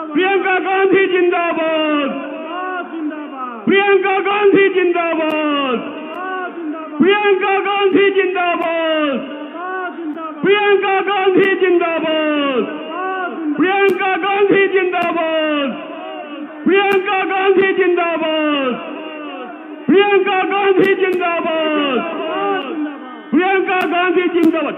प्रियंका गांधी जिंदाबाद, प्रियंका गांधी जिंदाबाद, प्रियंका गांधी जिंदाबाद, प्रियंका गांधी जिंदाबाद, प्रियंका गांधी जिंदाबाद, प्रियंका गांधी जिंदाबाद, प्रियंका गांधी जिंदाबाद, प्रियंका गांधी जिंदाबाद।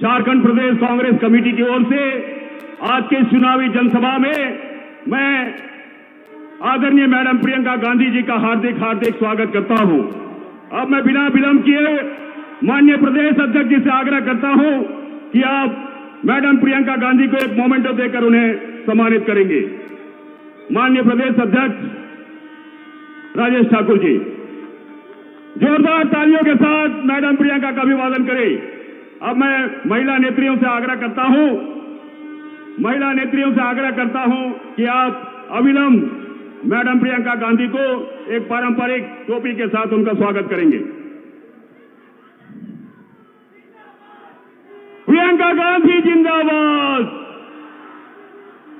झारखंड प्रदेश कांग्रेस कमेटी की ओर से आज के चुनावी जनसभा में मैं आदरणीय मैडम प्रियंका गांधी जी का हार्दिक हार्दिक स्वागत करता हूं। अब मैं बिना विलंब किए माननीय प्रदेश अध्यक्ष जी से आग्रह करता हूं कि आप मैडम प्रियंका गांधी को एक मोमेंटो देकर उन्हें सम्मानित करेंगे। माननीय प्रदेश अध्यक्ष राजेश ठाकुर जी, जोरदार तालियों के साथ मैडम प्रियंका का अभिवादन करें। अब मैं महिला नेत्रियों से आग्रह करता हूं कि आप अविलंब मैडम प्रियंका गांधी को एक पारंपरिक टोपी के साथ उनका स्वागत करेंगे। प्रियंका गांधी जिंदाबाद,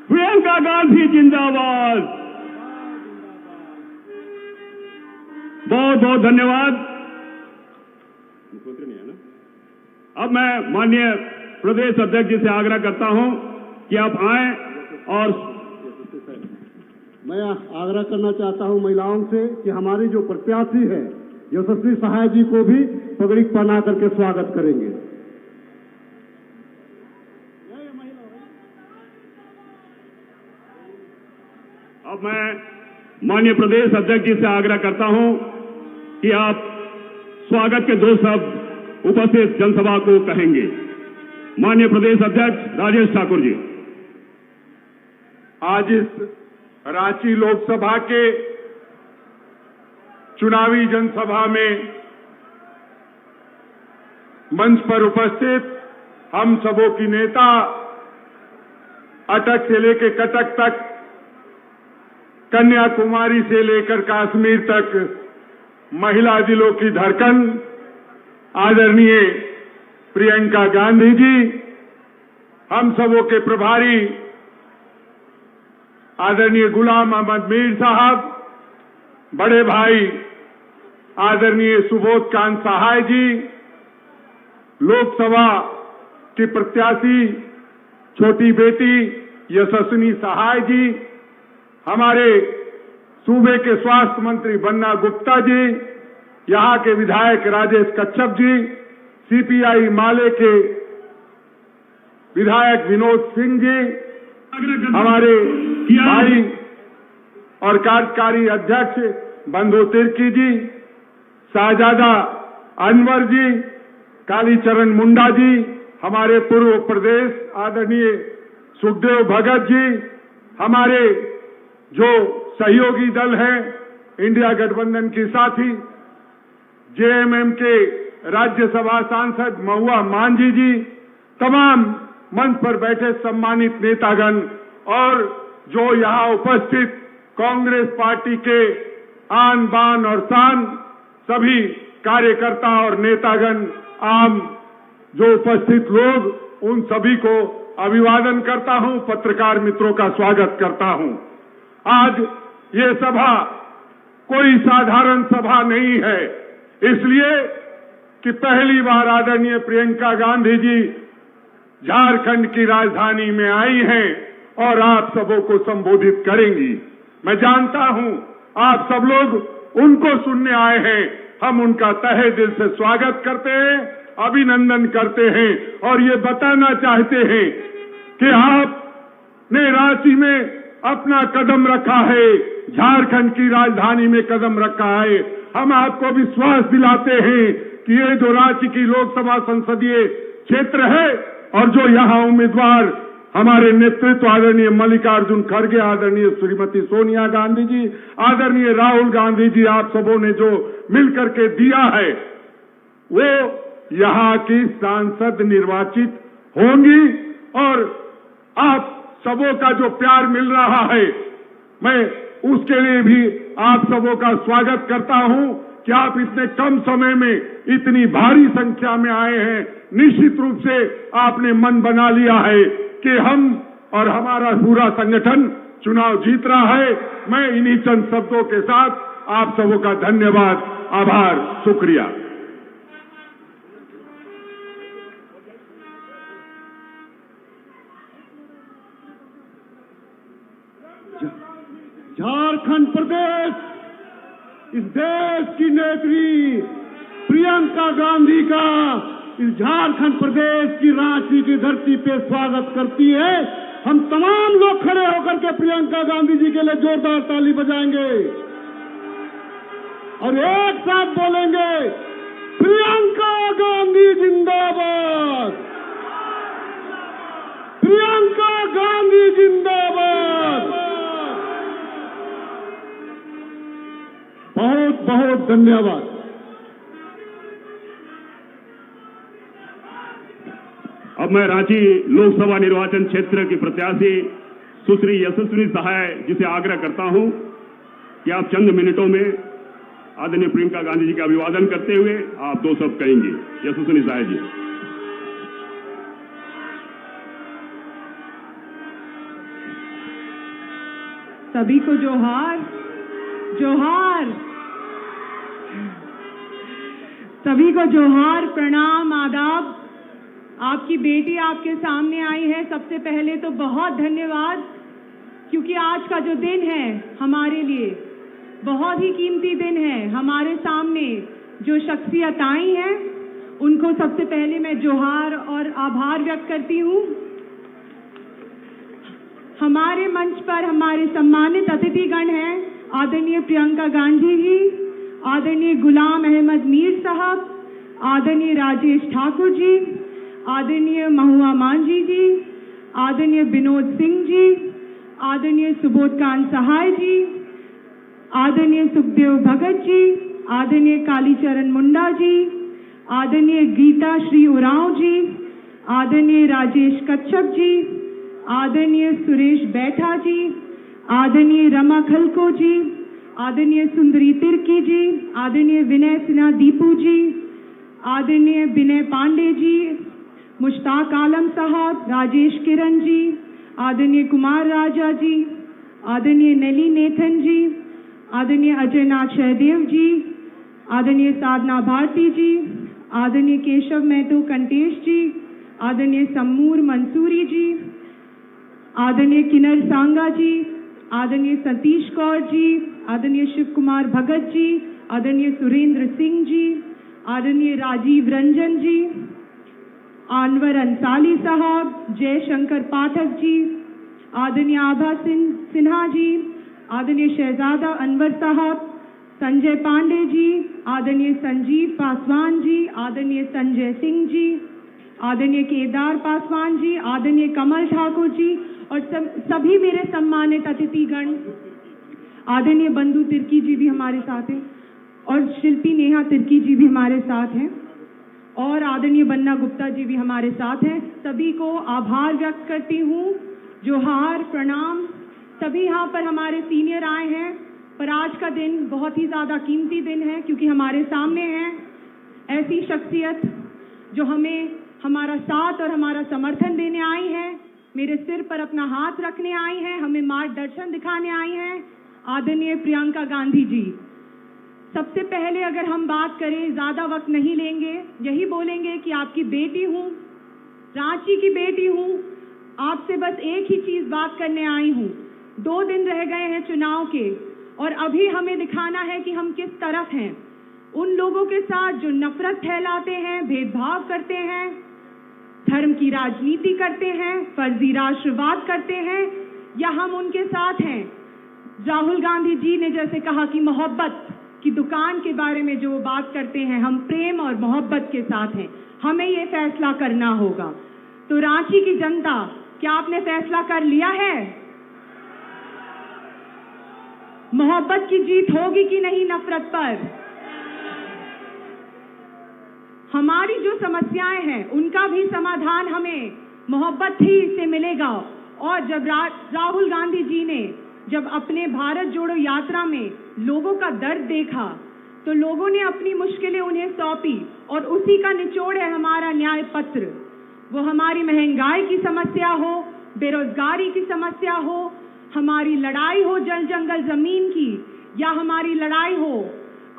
प्रियंका गांधी जिंदाबाद। बहुत बहुत धन्यवाद। अब मैं माननीय प्रदेश अध्यक्ष जी से आग्रह करता हूं कि आप आएं और मैं आग्रह करना चाहता हूं महिलाओं से कि हमारी जो प्रत्याशी है यशस्वी सहाय जी को भी पगड़ी पहना करके स्वागत करेंगे। अब मैं माननीय प्रदेश अध्यक्ष जी से आग्रह करता हूं कि आप स्वागत के 2 शब्द उपस्थित जनसभा को कहेंगे। माननीय प्रदेश अध्यक्ष राजेश ठाकुर जी। आज इस रांची लोकसभा के चुनावी जनसभा में मंच पर उपस्थित हम सबों की नेता अटक से लेकर कटक तक, कन्याकुमारी से लेकर कश्मीर तक महिला दिलों की धड़कन आदरणीय प्रियंका गांधी जी, हम सबों के प्रभारी आदरणीय गुलाम अहमद मीर साहब, बड़े भाई आदरणीय सुबोध कांत सहाय जी, लोकसभा की प्रत्याशी छोटी बेटी यशस्विनी सहाय जी, हमारे सूबे के स्वास्थ्य मंत्री बन्ना गुप्ता जी, यहां के विधायक राजेश कच्छप जी, सीपीआई माले के विधायक विनोद सिंह जी, हमारे भाई और कार्यकारी अध्यक्ष बंधु तिर्की जी, शाहजादा अनवर जी, कालीचरण मुंडा जी, हमारे पूर्व प्रदेश आदरणीय सुखदेव भगत जी, हमारे जो सहयोगी दल है इंडिया गठबंधन के साथी, जेएमएम के राज्यसभा सांसद महुआ मांझी जी, तमाम मंच पर बैठे सम्मानित नेतागण और जो यहां उपस्थित कांग्रेस पार्टी के आन बान और शान सभी कार्यकर्ता और नेतागण, आम जो उपस्थित लोग, उन सभी को अभिवादन करता हूं, पत्रकार मित्रों का स्वागत करता हूं। आज ये सभा कोई साधारण सभा नहीं है, इसलिए कि पहली बार आदरणीय प्रियंका गांधी जी झारखंड की राजधानी में आई हैं और आप सबों को संबोधित करेंगी। मैं जानता हूं आप सब लोग उनको सुनने आए हैं, हम उनका तहे दिल से स्वागत करते हैं, अभिनंदन करते हैं और ये बताना चाहते हैं कि आपने रांची में अपना कदम रखा है, झारखंड की राजधानी में कदम रखा है। हम आपको विश्वास दिलाते हैं कि ये जो रांची की लोकसभा संसदीय क्षेत्र है और जो यहाँ उम्मीदवार हमारे नेतृत्व आदरणीय मल्लिकार्जुन खड़गे, आदरणीय श्रीमती सोनिया गांधी जी, आदरणीय राहुल गांधी जी, आप सबों ने जो मिलकर के दिया है, वो यहाँ की सांसद निर्वाचित होंगी और आप सबों का जो प्यार मिल रहा है, मैं उसके लिए भी आप सबों का स्वागत करता हूं। कि आप इतने कम समय में इतनी भारी संख्या में आए हैं। निश्चित रूप से आपने मन बना लिया है कि हम और हमारा पूरा संगठन चुनाव जीत रहा है। मैं इन्हीं चंद शब्दों के साथ आप सबों का धन्यवाद, आभार, शुक्रिया। झारखंड प्रदेश, इस देश की नेत्री प्रियंका गांधी का इस झारखंड प्रदेश की रांची की धरती पे स्वागत करती है। हम तमाम लोग खड़े होकर के प्रियंका गांधी जी के लिए जोरदार ताली बजाएंगे और एक साथ बोलेंगे, प्रियंका गांधी जिंदाबाद, प्रियंका गांधी जिंदाबाद। बहुत बहुत धन्यवाद। अब मैं रांची लोकसभा निर्वाचन क्षेत्र की प्रत्याशी सुश्री यशस्विनी सहाय जी से आग्रह करता हूं कि आप चंद मिनटों में आदरणीय प्रियंका गांधी जी का अभिवादन करते हुए आप दो शब्द कहेंगे। यशस्विनी सहाय जी। सभी को जोहार, जोहार, सभी को जोहार, प्रणाम, आदाब। आपकी बेटी आपके सामने आई है। सबसे पहले तो बहुत धन्यवाद, क्योंकि आज का जो दिन है हमारे लिए बहुत ही कीमती दिन है। हमारे सामने जो शख्सियत आई हैं उनको सबसे पहले मैं जोहार और आभार व्यक्त करती हूँ। हमारे मंच पर हमारे सम्मानित अतिथिगण हैं आदरणीय प्रियंका गांधी जी, आदरणीय गुलाम अहमद मीर साहब, आदरणीय राजेश ठाकुर जी, आदरणीय महुआ मांझी जी, आदरणीय विनोद सिंह जी, आदरणीय सुबोध कांत सहाय जी, आदरणीय सुखदेव भगत जी, आदरणीय कालीचरण मुंडा जी, आदरणीय गीता श्री उरांव जी, आदरणीय राजेश कच्छप जी, आदरणीय सुरेश बैठा जी, आदरणीय रमा खलको जी, आदरणीय सुंदरी तिर्की जी, आदरणीय विनय सिन्हा दीपू जी, आदरणीय विनय पांडे जी, मुश्ताक आलम साहब, राजेश किरण जी, आदरणीय कुमार राजा जी, आदरणीय नेली नेथन जी, आदरणीय अजय नाथ सहदेव जी, आदरणीय साधना भारती जी, आदरणीय केशव महतो कंटेश जी, आदरणीय सम्मूर मंसूरी जी, आदरणीय किन्नर सांगा जी, आदरणीय सतीश कौर जी, आदरणीय शिव कुमार भगत जी, आदरणीय सुरेंद्र सिंह जी, आदरणीय राजीव रंजन जी, अनवर अंसारी साहब, जयशंकर पाठक जी, आदरणीय आभा सिन्हा जी, आदरणीय शहजादा अनवर साहब, संजय पांडे जी, आदरणीय संजीव पासवान जी, आदरणीय संजय सिंह जी, आदरणीय केदार पासवान जी, आदरणीय कमल ठाकुर जी और सभी मेरे सम्मानित अतिथिगण, आदरणीय बंधु तिर्की जी भी हमारे साथ हैं और शिल्पी नेहा तिर्की जी भी हमारे साथ हैं और आदरणीय बन्ना गुप्ता जी भी हमारे साथ हैं। सभी को आभार व्यक्त करती हूँ, जोहार, प्रणाम। सभी यहाँ पर हमारे सीनियर आए हैं, पर आज का दिन बहुत ही ज़्यादा कीमती दिन है क्योंकि हमारे सामने हैं ऐसी शख्सियत जो हमें हमारा साथ और हमारा समर्थन देने आई हैं, मेरे सिर पर अपना हाथ रखने आई हैं, हमें मार्गदर्शन दिखाने आई हैं, आदरणीय प्रियंका गांधी जी। सबसे पहले अगर हम बात करें, ज़्यादा वक्त नहीं लेंगे, यही बोलेंगे कि आपकी बेटी हूँ, रांची की बेटी हूँ, आपसे बस एक ही चीज़ बात करने आई हूँ। 2 दिन रह गए हैं चुनाव के और अभी हमें दिखाना है कि हम किस तरफ हैं। उन लोगों के साथ जो नफरत फैलाते हैं, भेदभाव करते हैं, धर्म की राजनीति करते हैं, फर्जी राष्ट्रवाद करते हैं, या हम उनके साथ हैं। राहुल गांधी जी ने जैसे कहा कि मोहब्बत की दुकान के बारे में जो बात करते हैं, हम प्रेम और मोहब्बत के साथ हैं। हमें ये फैसला करना होगा। तो रांची की जनता, क्या आपने फैसला कर लिया है? मोहब्बत की जीत होगी कि नहीं नफरत पर? हमारी जो समस्याएं हैं उनका भी समाधान हमें मोहब्बत ही से मिलेगा। और जब राहुल गांधी जी ने जब अपने भारत जोड़ो यात्रा में लोगों का दर्द देखा तो लोगों ने अपनी मुश्किलें उन्हें सौंपी और उसी का निचोड़ है हमारा न्याय पत्र। वो हमारी महंगाई की समस्या हो, बेरोजगारी की समस्या हो, हमारी लड़ाई हो जल जंगल जमीन की, या हमारी लड़ाई हो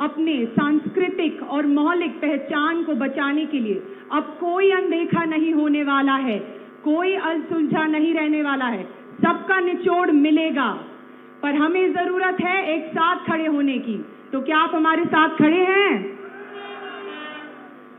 अपने सांस्कृतिक और मौलिक पहचान को बचाने के लिए, अब कोई अनदेखा नहीं होने वाला है, कोई अनसुलझा नहीं रहने वाला है, सबका निचोड़ मिलेगा। पर हमें जरूरत है एक साथ खड़े होने की। तो क्या आप हमारे साथ खड़े हैं?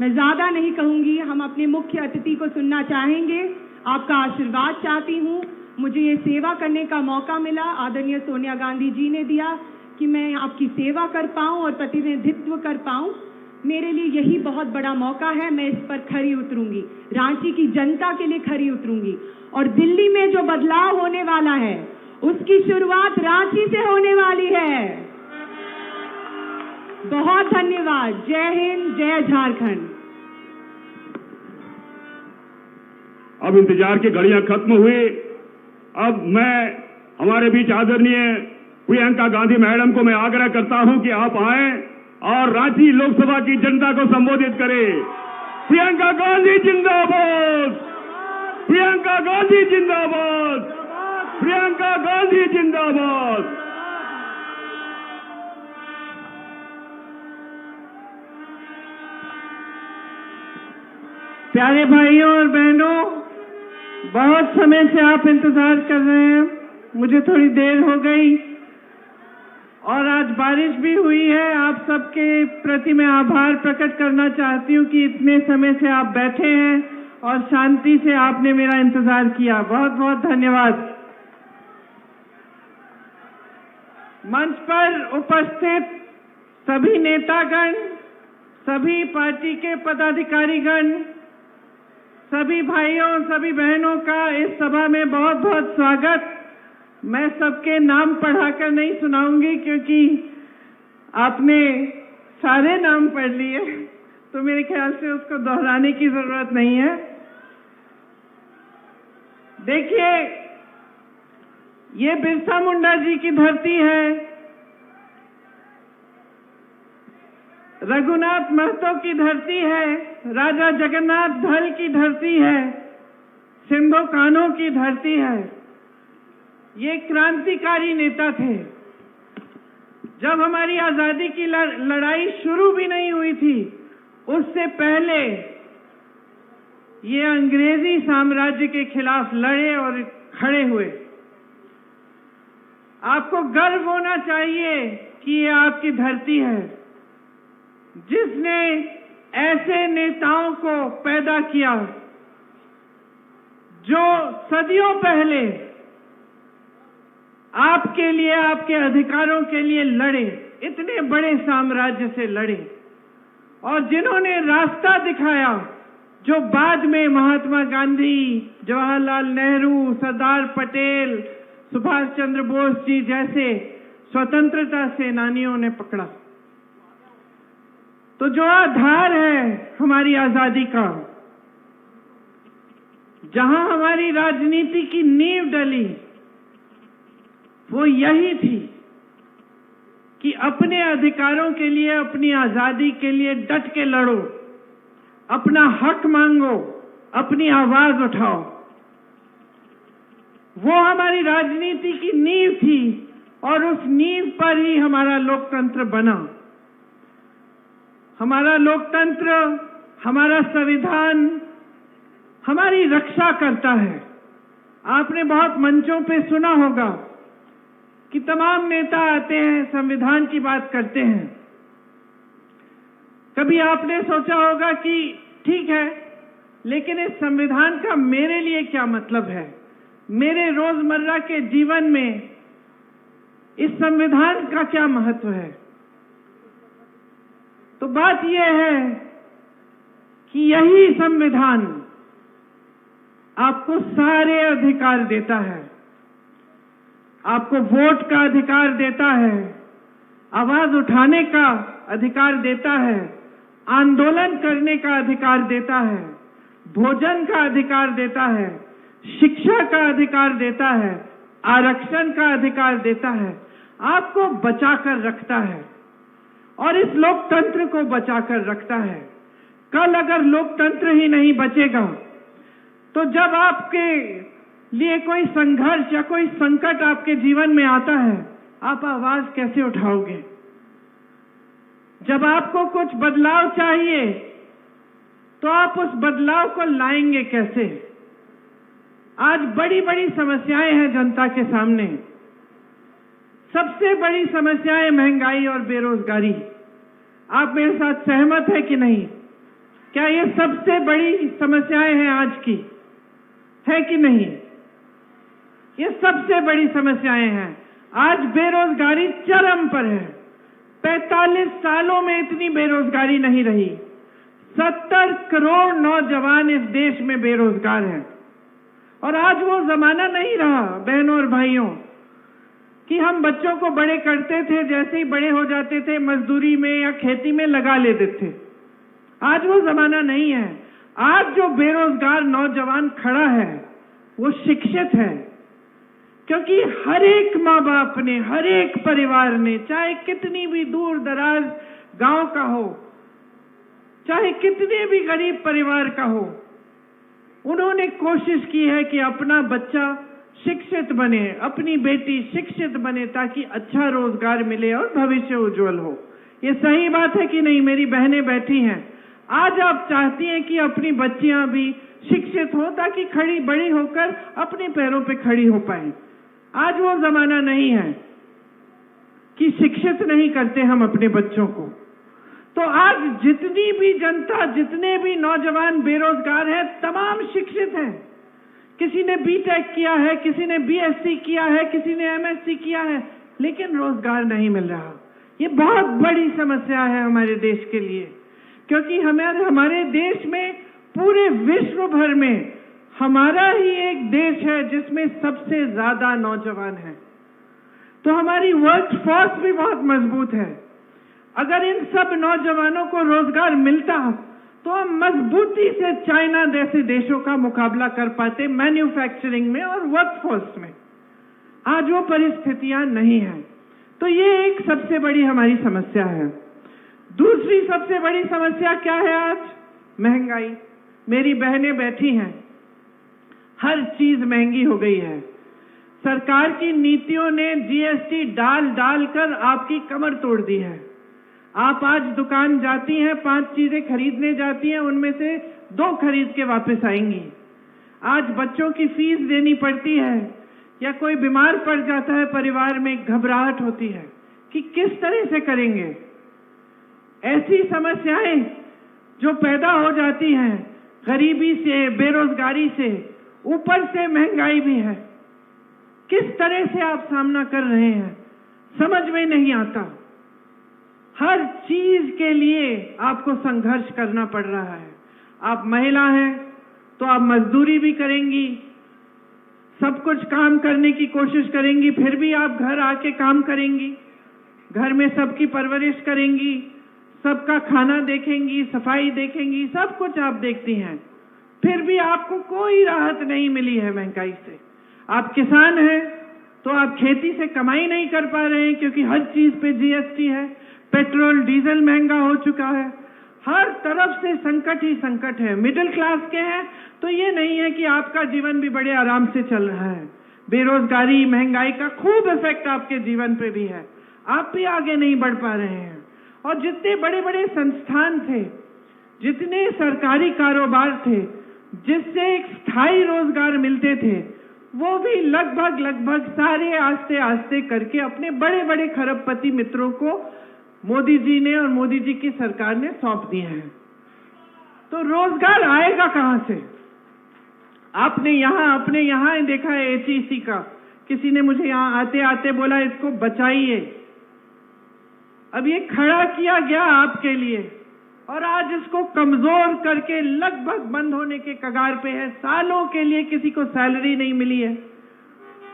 मैं ज्यादा नहीं कहूंगी, हम अपने मुख्य अतिथि को सुनना चाहेंगे। आपका आशीर्वाद चाहती हूँ। मुझे ये सेवा करने का मौका मिला, आदरणीय सोनिया गांधी जी ने दिया कि मैं आपकी सेवा कर पाऊं और प्रतिनिधित्व कर पाऊं। मेरे लिए यही बहुत बड़ा मौका है। मैं इस पर खरी उतरूंगी, रांची की जनता के लिए खरी उतरूंगी। और दिल्ली में जो बदलाव होने वाला है उसकी शुरुआत रांची से होने वाली है। बहुत धन्यवाद। जय हिंद, जय झारखंड। अब इंतजार की घड़ियां खत्म हुई। अब मैं हमारे बीच आदरणीय प्रियंका गांधी मैडम को मैं आग्रह करता हूं कि आप आएं और रांची लोकसभा की जनता को संबोधित करें। प्रियंका गांधी जिंदाबाद, प्रियंका गांधी जिंदाबाद, प्रियंका गांधी जिंदाबाद। प्यारे भाइयों और बहनों, बहुत समय से आप इंतजार कर रहे हैं। मुझे थोड़ी देर हो गई और आज बारिश भी हुई है। आप सबके प्रति मैं आभार प्रकट करना चाहती हूँ कि इतने समय से आप बैठे हैं और शांति से आपने मेरा इंतजार किया। बहुत बहुत धन्यवाद। मंच पर उपस्थित सभी नेतागण, सभी पार्टी के पदाधिकारीगण, सभी भाइयों सभी बहनों का इस सभा में बहुत बहुत स्वागत। मैं सबके नाम पढ़ाकर नहीं सुनाऊंगी क्योंकि आपने सारे नाम पढ़ लिए, तो मेरे ख्याल से उसको दोहराने की जरूरत नहीं है। देखिए, ये बिरसा मुंडा जी की धरती है, रघुनाथ महतो की धरती है, राजा जगन्नाथ धल की धरती है, सिंधो कान्हो की धरती है। ये क्रांतिकारी नेता थे। जब हमारी आजादी की लड़ाई शुरू भी नहीं हुई थी, उससे पहले ये अंग्रेजी साम्राज्य के खिलाफ लड़े और खड़े हुए। आपको गर्व होना चाहिए कि ये आपकी धरती है जिसने ऐसे नेताओं को पैदा किया जो सदियों पहले आपके लिए, आपके अधिकारों के लिए लड़े, इतने बड़े साम्राज्य से लड़े, और जिन्होंने रास्ता दिखाया जो बाद में महात्मा गांधी, जवाहरलाल नेहरू, सरदार पटेल, सुभाष चंद्र बोस जी जैसे स्वतंत्रता सेनानियों ने पकड़ा। तो जो आधार है हमारी आजादी का, जहां हमारी राजनीति की नींव डली, वो यही थी कि अपने अधिकारों के लिए, अपनी आजादी के लिए डट के लड़ो, अपना हक मांगो, अपनी आवाज उठाओ। वो हमारी राजनीति की नींव थी और उस नींव पर ही हमारा लोकतंत्र बना। हमारा लोकतंत्र, हमारा संविधान हमारी रक्षा करता है। आपने बहुत मंचों पे सुना होगा कि तमाम नेता आते हैं, संविधान की बात करते हैं। कभी आपने सोचा होगा कि ठीक है, लेकिन इस संविधान का मेरे लिए क्या मतलब है, मेरे रोजमर्रा के जीवन में इस संविधान का क्या महत्व है? तो बात यह है कि यही संविधान आपको सारे अधिकार देता है। आपको वोट का अधिकार देता है, आवाज उठाने का अधिकार देता है, आंदोलन करने का अधिकार देता है, भोजन का अधिकार देता है, शिक्षा का अधिकार देता है, आरक्षण का अधिकार देता है, आपको बचाकर रखता है। और इस लोकतंत्र को बचाकर रखता है। कल अगर लोकतंत्र ही नहीं बचेगा तो जब आपके लिए कोई संघर्ष या कोई संकट आपके जीवन में आता है, आप आवाज कैसे उठाओगे? जब आपको कुछ बदलाव चाहिए तो आप उस बदलाव को लाएंगे कैसे? आज बड़ी बड़ी समस्याएं हैं जनता के सामने। सबसे बड़ी समस्याएं महंगाई और बेरोजगारी। आप मेरे साथ सहमत है कि नहीं? क्या ये सबसे बड़ी समस्याएं हैं आज की, है कि नहीं? ये सबसे बड़ी समस्याएं हैं। आज बेरोजगारी चरम पर है। 45 सालों में इतनी बेरोजगारी नहीं रही। 70 करोड़ नौजवान इस देश में बेरोजगार हैं। और आज वो जमाना नहीं रहा बहनों और भाइयों कि हम बच्चों को बड़े करते थे, जैसे ही बड़े हो जाते थे मजदूरी में या खेती में लगा लेते थे। आज वो जमाना नहीं है। आज जो बेरोजगार नौजवान खड़ा है वो शिक्षित है, क्योंकि हर एक माँ बाप ने, हर एक परिवार ने, चाहे कितनी भी दूर दराज गांव का हो, चाहे कितने भी गरीब परिवार का हो, उन्होंने कोशिश की है कि अपना बच्चा शिक्षित बने, अपनी बेटी शिक्षित बने, ताकि अच्छा रोजगार मिले और भविष्य उज्जवल हो। ये सही बात है कि नहीं? मेरी बहनें बैठी हैं, आज आप चाहती हैं कि अपनी बच्चियां भी शिक्षित हो ताकि बड़ी होकर अपने पैरों पे खड़ी हो पाए। आज वो जमाना नहीं है कि शिक्षित नहीं करते हम अपने बच्चों को। तो आज जितनी भी जनता, जितने भी नौजवान बेरोजगार हैं, तमाम शिक्षित हैं। किसी ने बीटेक किया है, किसी ने बीएससी किया है, किसी ने एमएससी किया है, लेकिन रोजगार नहीं मिल रहा। ये बहुत बड़ी समस्या है हमारे देश के लिए, क्योंकि हमारे देश में, पूरे विश्व भर में हमारा ही एक देश है जिसमें सबसे ज्यादा नौजवान हैं। तो हमारी वर्क फोर्स भी बहुत मजबूत है। अगर इन सब नौजवानों को रोजगार मिलता तो हम मजबूती से चाइना जैसे देशों का मुकाबला कर पाते मैन्युफैक्चरिंग में और वर्कफोर्स में। आज वो परिस्थितियां नहीं है। तो ये एक सबसे बड़ी हमारी समस्या है। दूसरी सबसे बड़ी समस्या क्या है आज? महंगाई। मेरी बहनें बैठी हैं, हर चीज महंगी हो गई है। सरकार की नीतियों ने जीएसटी डाल कर आपकी कमर तोड़ दी है। आप आज दुकान जाती हैं, 5 चीजें खरीदने जाती हैं, उनमें से 2 खरीद के वापस आएंगी। आज बच्चों की फीस देनी पड़ती है, या कोई बीमार पड़ जाता है परिवार में, घबराहट होती है कि किस तरह से करेंगे। ऐसी समस्याएं जो पैदा हो जाती हैं गरीबी से, बेरोजगारी से, ऊपर से महंगाई भी है, किस तरह से आप सामना कर रहे हैं समझ में नहीं आता। हर चीज के लिए आपको संघर्ष करना पड़ रहा है। आप महिला हैं तो आप मजदूरी भी करेंगी, सब कुछ काम करने की कोशिश करेंगी, फिर भी आप घर आके काम करेंगी, घर में सबकी परवरिश करेंगी, सबका खाना देखेंगी, सफाई देखेंगी, सब कुछ आप देखती हैं, फिर भी आपको कोई राहत नहीं मिली है महंगाई से। आप किसान हैं तो आप खेती से कमाई नहीं कर पा रहे हैं, क्योंकि हर चीज पे जीएसटी है, पेट्रोल डीजल महंगा हो चुका है, हर तरफ से संकट ही संकट है। मिडिल क्लास के हैं तो ये नहीं है कि आपका जीवन भी बड़े आराम से चल रहा है। बेरोजगारी, महंगाई का खूब इफेक्ट आपके जीवन पे भी है, आप भी आगे नहीं बढ़ पा रहे हैं। और जितने बड़े बड़े संस्थान थे, जितने सरकारी कारोबार थे जिससे एक स्थायी रोजगार मिलते थे, वो भी लगभग सारे आस्ते आस्ते करके अपने बड़े बड़े खरबपति मित्रों को मोदी जी ने और मोदी जी की सरकार ने सौंप दिए हैं। तो रोजगार आएगा कहां से? अपने यहां देखा है एचईसी का, किसी ने मुझे यहां आते आते बोला इसको बचाइए। अब ये खड़ा किया गया आपके लिए और आज इसको कमजोर करके लगभग बंद होने के कगार पे है। सालों के लिए किसी को सैलरी नहीं मिली है।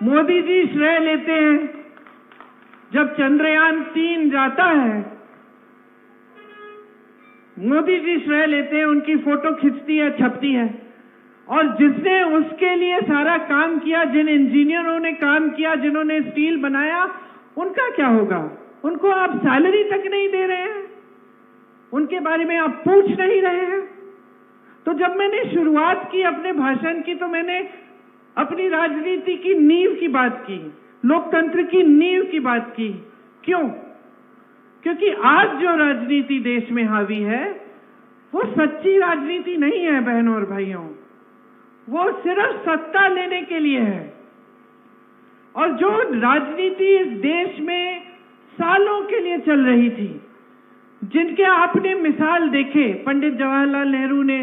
मोदी जी श्रेय लेते हैं। जब चंद्रयान 3 जाता है, मोदी जी श्रेय लेते हैं, उनकी फोटो खिंचती है, छपती है। और जिसने उसके लिए सारा काम किया, जिन इंजीनियरों ने काम किया, जिन्होंने स्टील बनाया, उनका क्या होगा? उनको आप सैलरी तक नहीं दे रहे हैं, उनके बारे में आप पूछ नहीं रहे हैं। तो जब मैंने शुरुआत की अपने भाषण की, तो मैंने अपनी राजनीति की नींव की बात की, लोकतंत्र की नींव की बात की। क्यों? क्योंकि आज जो राजनीति देश में हावी है वो सच्ची राजनीति नहीं है बहनों और भाइयों, वो सिर्फ सत्ता लेने के लिए है। और जो राजनीति इस देश में सालों के लिए चल रही थी, जिनके आपने मिसाल देखे, पंडित जवाहरलाल नेहरू ने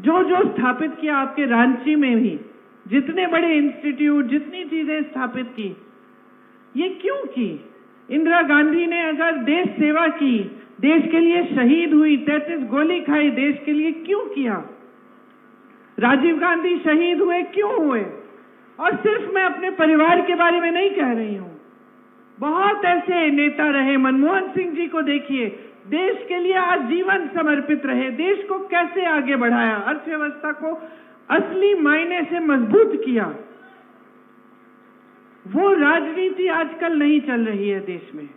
जो जो स्थापित किया, आपके रांची में भी जितने बड़े इंस्टीट्यूट, जितनी चीजें स्थापित की, ये क्यों की? इंदिरा गांधी ने अगर देश सेवा की, देश के लिए शहीद हुई, 33 गोली खाई, देश के लिए क्यों किया? राजीव गांधी शहीद हुए, क्यों हुए? और सिर्फ मैं अपने परिवार के बारे में नहीं कह रही हूं, बहुत ऐसे नेता रहे। मनमोहन सिंह जी को देखिए, देश के लिए आजीवन समर्पित रहे, देश को कैसे आगे बढ़ाया, अर्थव्यवस्था को असली मायने से मजबूत किया। वो राजनीति आजकल नहीं चल रही है देश में।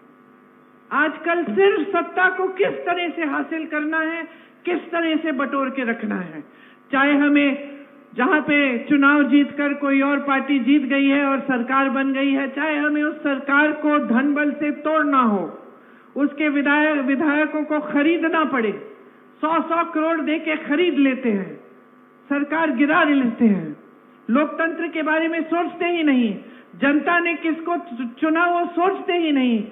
आजकल सिर्फ सत्ता को किस तरह से हासिल करना है, किस तरह से बटोर के रखना है। चाहे हमें जहां पे चुनाव जीतकर कोई और पार्टी जीत गई है और सरकार बन गई है, चाहे हमें उस सरकार को धन बल से तोड़ना हो, उसके विधायकों को खरीदना पड़े, 100-100 करोड़ दे के खरीद लेते हैं, सरकार गिरा लेते हैं, लोकतंत्र के बारे में सोचते ही नहीं, जनता ने किसको चुना वो सोचते ही नहीं,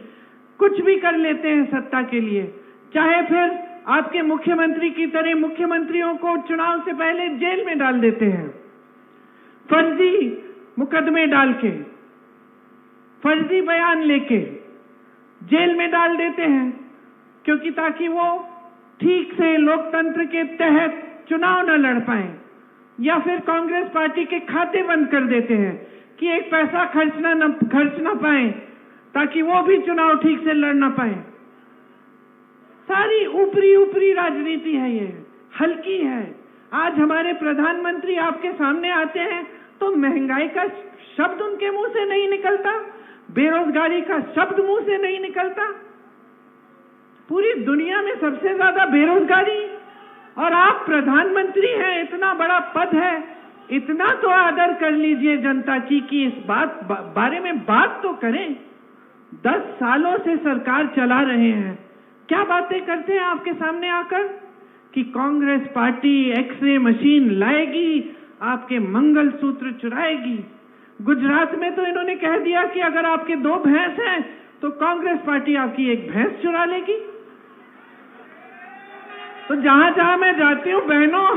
कुछ भी कर लेते हैं सत्ता के लिए। चाहे फिर आपके मुख्यमंत्री की तरह मुख्यमंत्रियों को चुनाव से पहले जेल में डाल देते हैं, फर्जी मुकदमे डाल के, फर्जी बयान लेके जेल में डाल देते हैं, क्योंकि ताकि वो ठीक से लोकतंत्र के तहत चुनाव न लड़ पाए। या फिर कांग्रेस पार्टी के खाते बंद कर देते हैं कि एक पैसा खर्च ना पाए, ताकि वो भी चुनाव ठीक से लड़ ना पाए। सारी ऊपरी राजनीति है, ये हल्की है। आज हमारे प्रधानमंत्री आपके सामने आते हैं तो महंगाई का शब्द उनके मुंह से नहीं निकलता, बेरोजगारी का शब्द मुंह से नहीं निकलता। पूरी दुनिया में सबसे ज्यादा बेरोजगारी, और आप प्रधानमंत्री हैं, इतना बड़ा पद है, इतना तो आदर कर लीजिए जनता की कि इस बारे में बात तो करें। 10 सालों से सरकार चला रहे हैं, क्या बातें करते हैं आपके सामने आकर कि कांग्रेस पार्टी एक्सरे मशीन लाएगी, आपके मंगलसूत्र चुराएगी। गुजरात में तो इन्होंने कह दिया कि अगर आपके 2 भैंस हैं तो कांग्रेस पार्टी आपकी 1 भैंस चुरा लेगी। तो जहां जहां मैं जाती हूँ बहनों,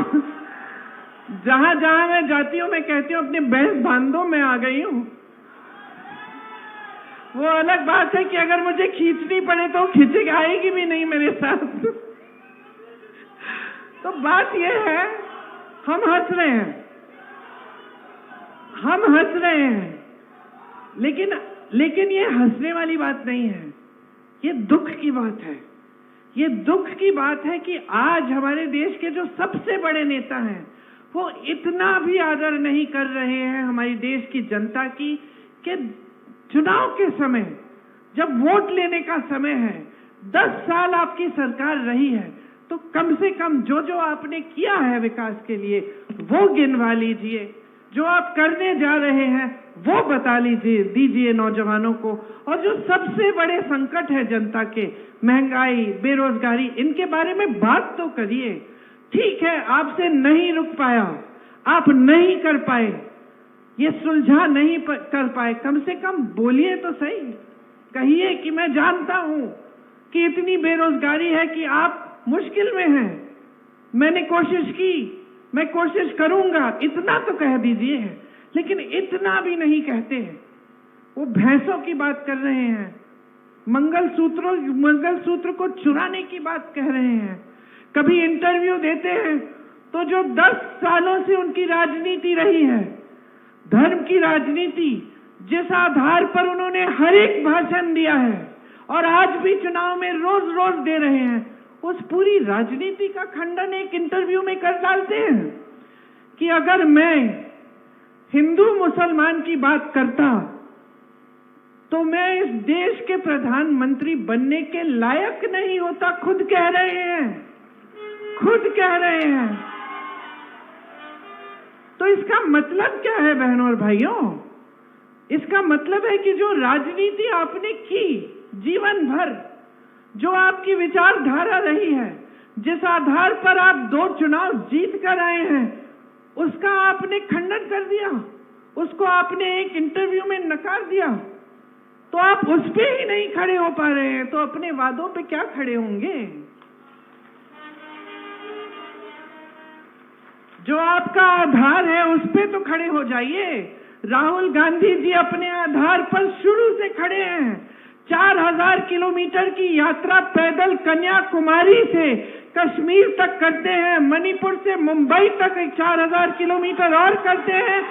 जहां जहां मैं जाती हूँ मैं कहती हूँ अपनी भैंस बांध दो, मैं आ गई हूँ। वो अलग बात है कि अगर मुझे खींचनी पड़े तो खींच आएगी भी नहीं मेरे साथ। तो बात ये है, हम हंस रहे हैं, हम हंस रहे हैं, लेकिन ये हंसने वाली बात नहीं है, ये दुख की बात है। ये दुख की बात है कि आज हमारे देश के जो सबसे बड़े नेता हैं वो इतना भी आदर नहीं कर रहे हैं हमारी देश की जनता की, कि चुनाव के समय जब वोट लेने का समय है, 10 साल आपकी सरकार रही है, तो कम से कम जो जो आपने किया है विकास के लिए वो गिनवा लीजिए, जो आप करने जा रहे हैं वो बता दीजिए नौजवानों को। और जो सबसे बड़े संकट है जनता के, महंगाई, बेरोजगारी, इनके बारे में बात तो करिए। ठीक है, आपसे नहीं रुक पाया, आप नहीं कर पाए, ये सुलझा नहीं कर पाए, कम से कम बोलिए तो सही, कहिए कि मैं जानता हूं कि इतनी बेरोजगारी है कि आप मुश्किल में हैं, मैंने कोशिश की, मैं कोशिश करूंगा, इतना तो कह दीजिए। लेकिन इतना भी नहीं कहते हैं, वो भैंसों की बात कर रहे हैं, मंगलसूत्र को चुराने की बात कह रहे हैं। कभी इंटरव्यू देते हैं तो जो 10 सालों से उनकी राजनीति रही है, धर्म की राजनीति, जिस आधार पर उन्होंने हर एक भाषण दिया है और आज भी चुनाव में रोज रोज दे रहे हैं, उस पूरी राजनीति का खंडन एक इंटरव्यू में कर डालते हैं कि अगर मैं हिंदू मुसलमान की बात करता तो मैं इस देश के प्रधानमंत्री बनने के लायक नहीं होता। खुद कह रहे हैं, खुद कह रहे हैं। तो इसका मतलब क्या है बहनों और भाइयों? इसका मतलब है कि जो राजनीति आपने की जीवन भर, जो आपकी विचारधारा रही है, जिस आधार पर आप 2 चुनाव जीत कर आए हैं, उसका आपने खंडन कर दिया, उसको आपने एक इंटरव्यू में नकार दिया। तो आप उस पे ही नहीं खड़े हो पा रहे हैं, तो अपने वादों पे क्या खड़े होंगे? जो आपका आधार है उस पे तो खड़े हो जाइए। राहुल गांधी जी अपने आधार पर शुरू से खड़े हैं। 4000 किलोमीटर की यात्रा पैदल कन्याकुमारी से कश्मीर तक करते हैं, मणिपुर से मुंबई तक 4000 किलोमीटर और करते हैं,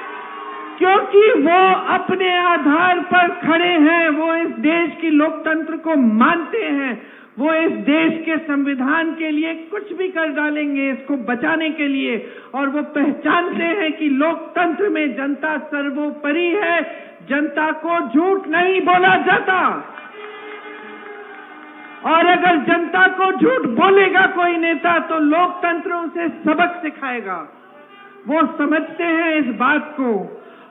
क्योंकि वो अपने आधार पर खड़े हैं। वो इस देश की लोकतंत्र को मानते हैं। वो इस देश के संविधान के लिए कुछ भी कर डालेंगे इसको बचाने के लिए, और वो पहचानते हैं कि लोकतंत्र में जनता सर्वोपरि है। जनता को झूठ नहीं बोला जाता, और अगर जनता को झूठ बोलेगा कोई नेता तो लोकतंत्र उसे सबक सिखाएगा। वो समझते हैं इस बात को।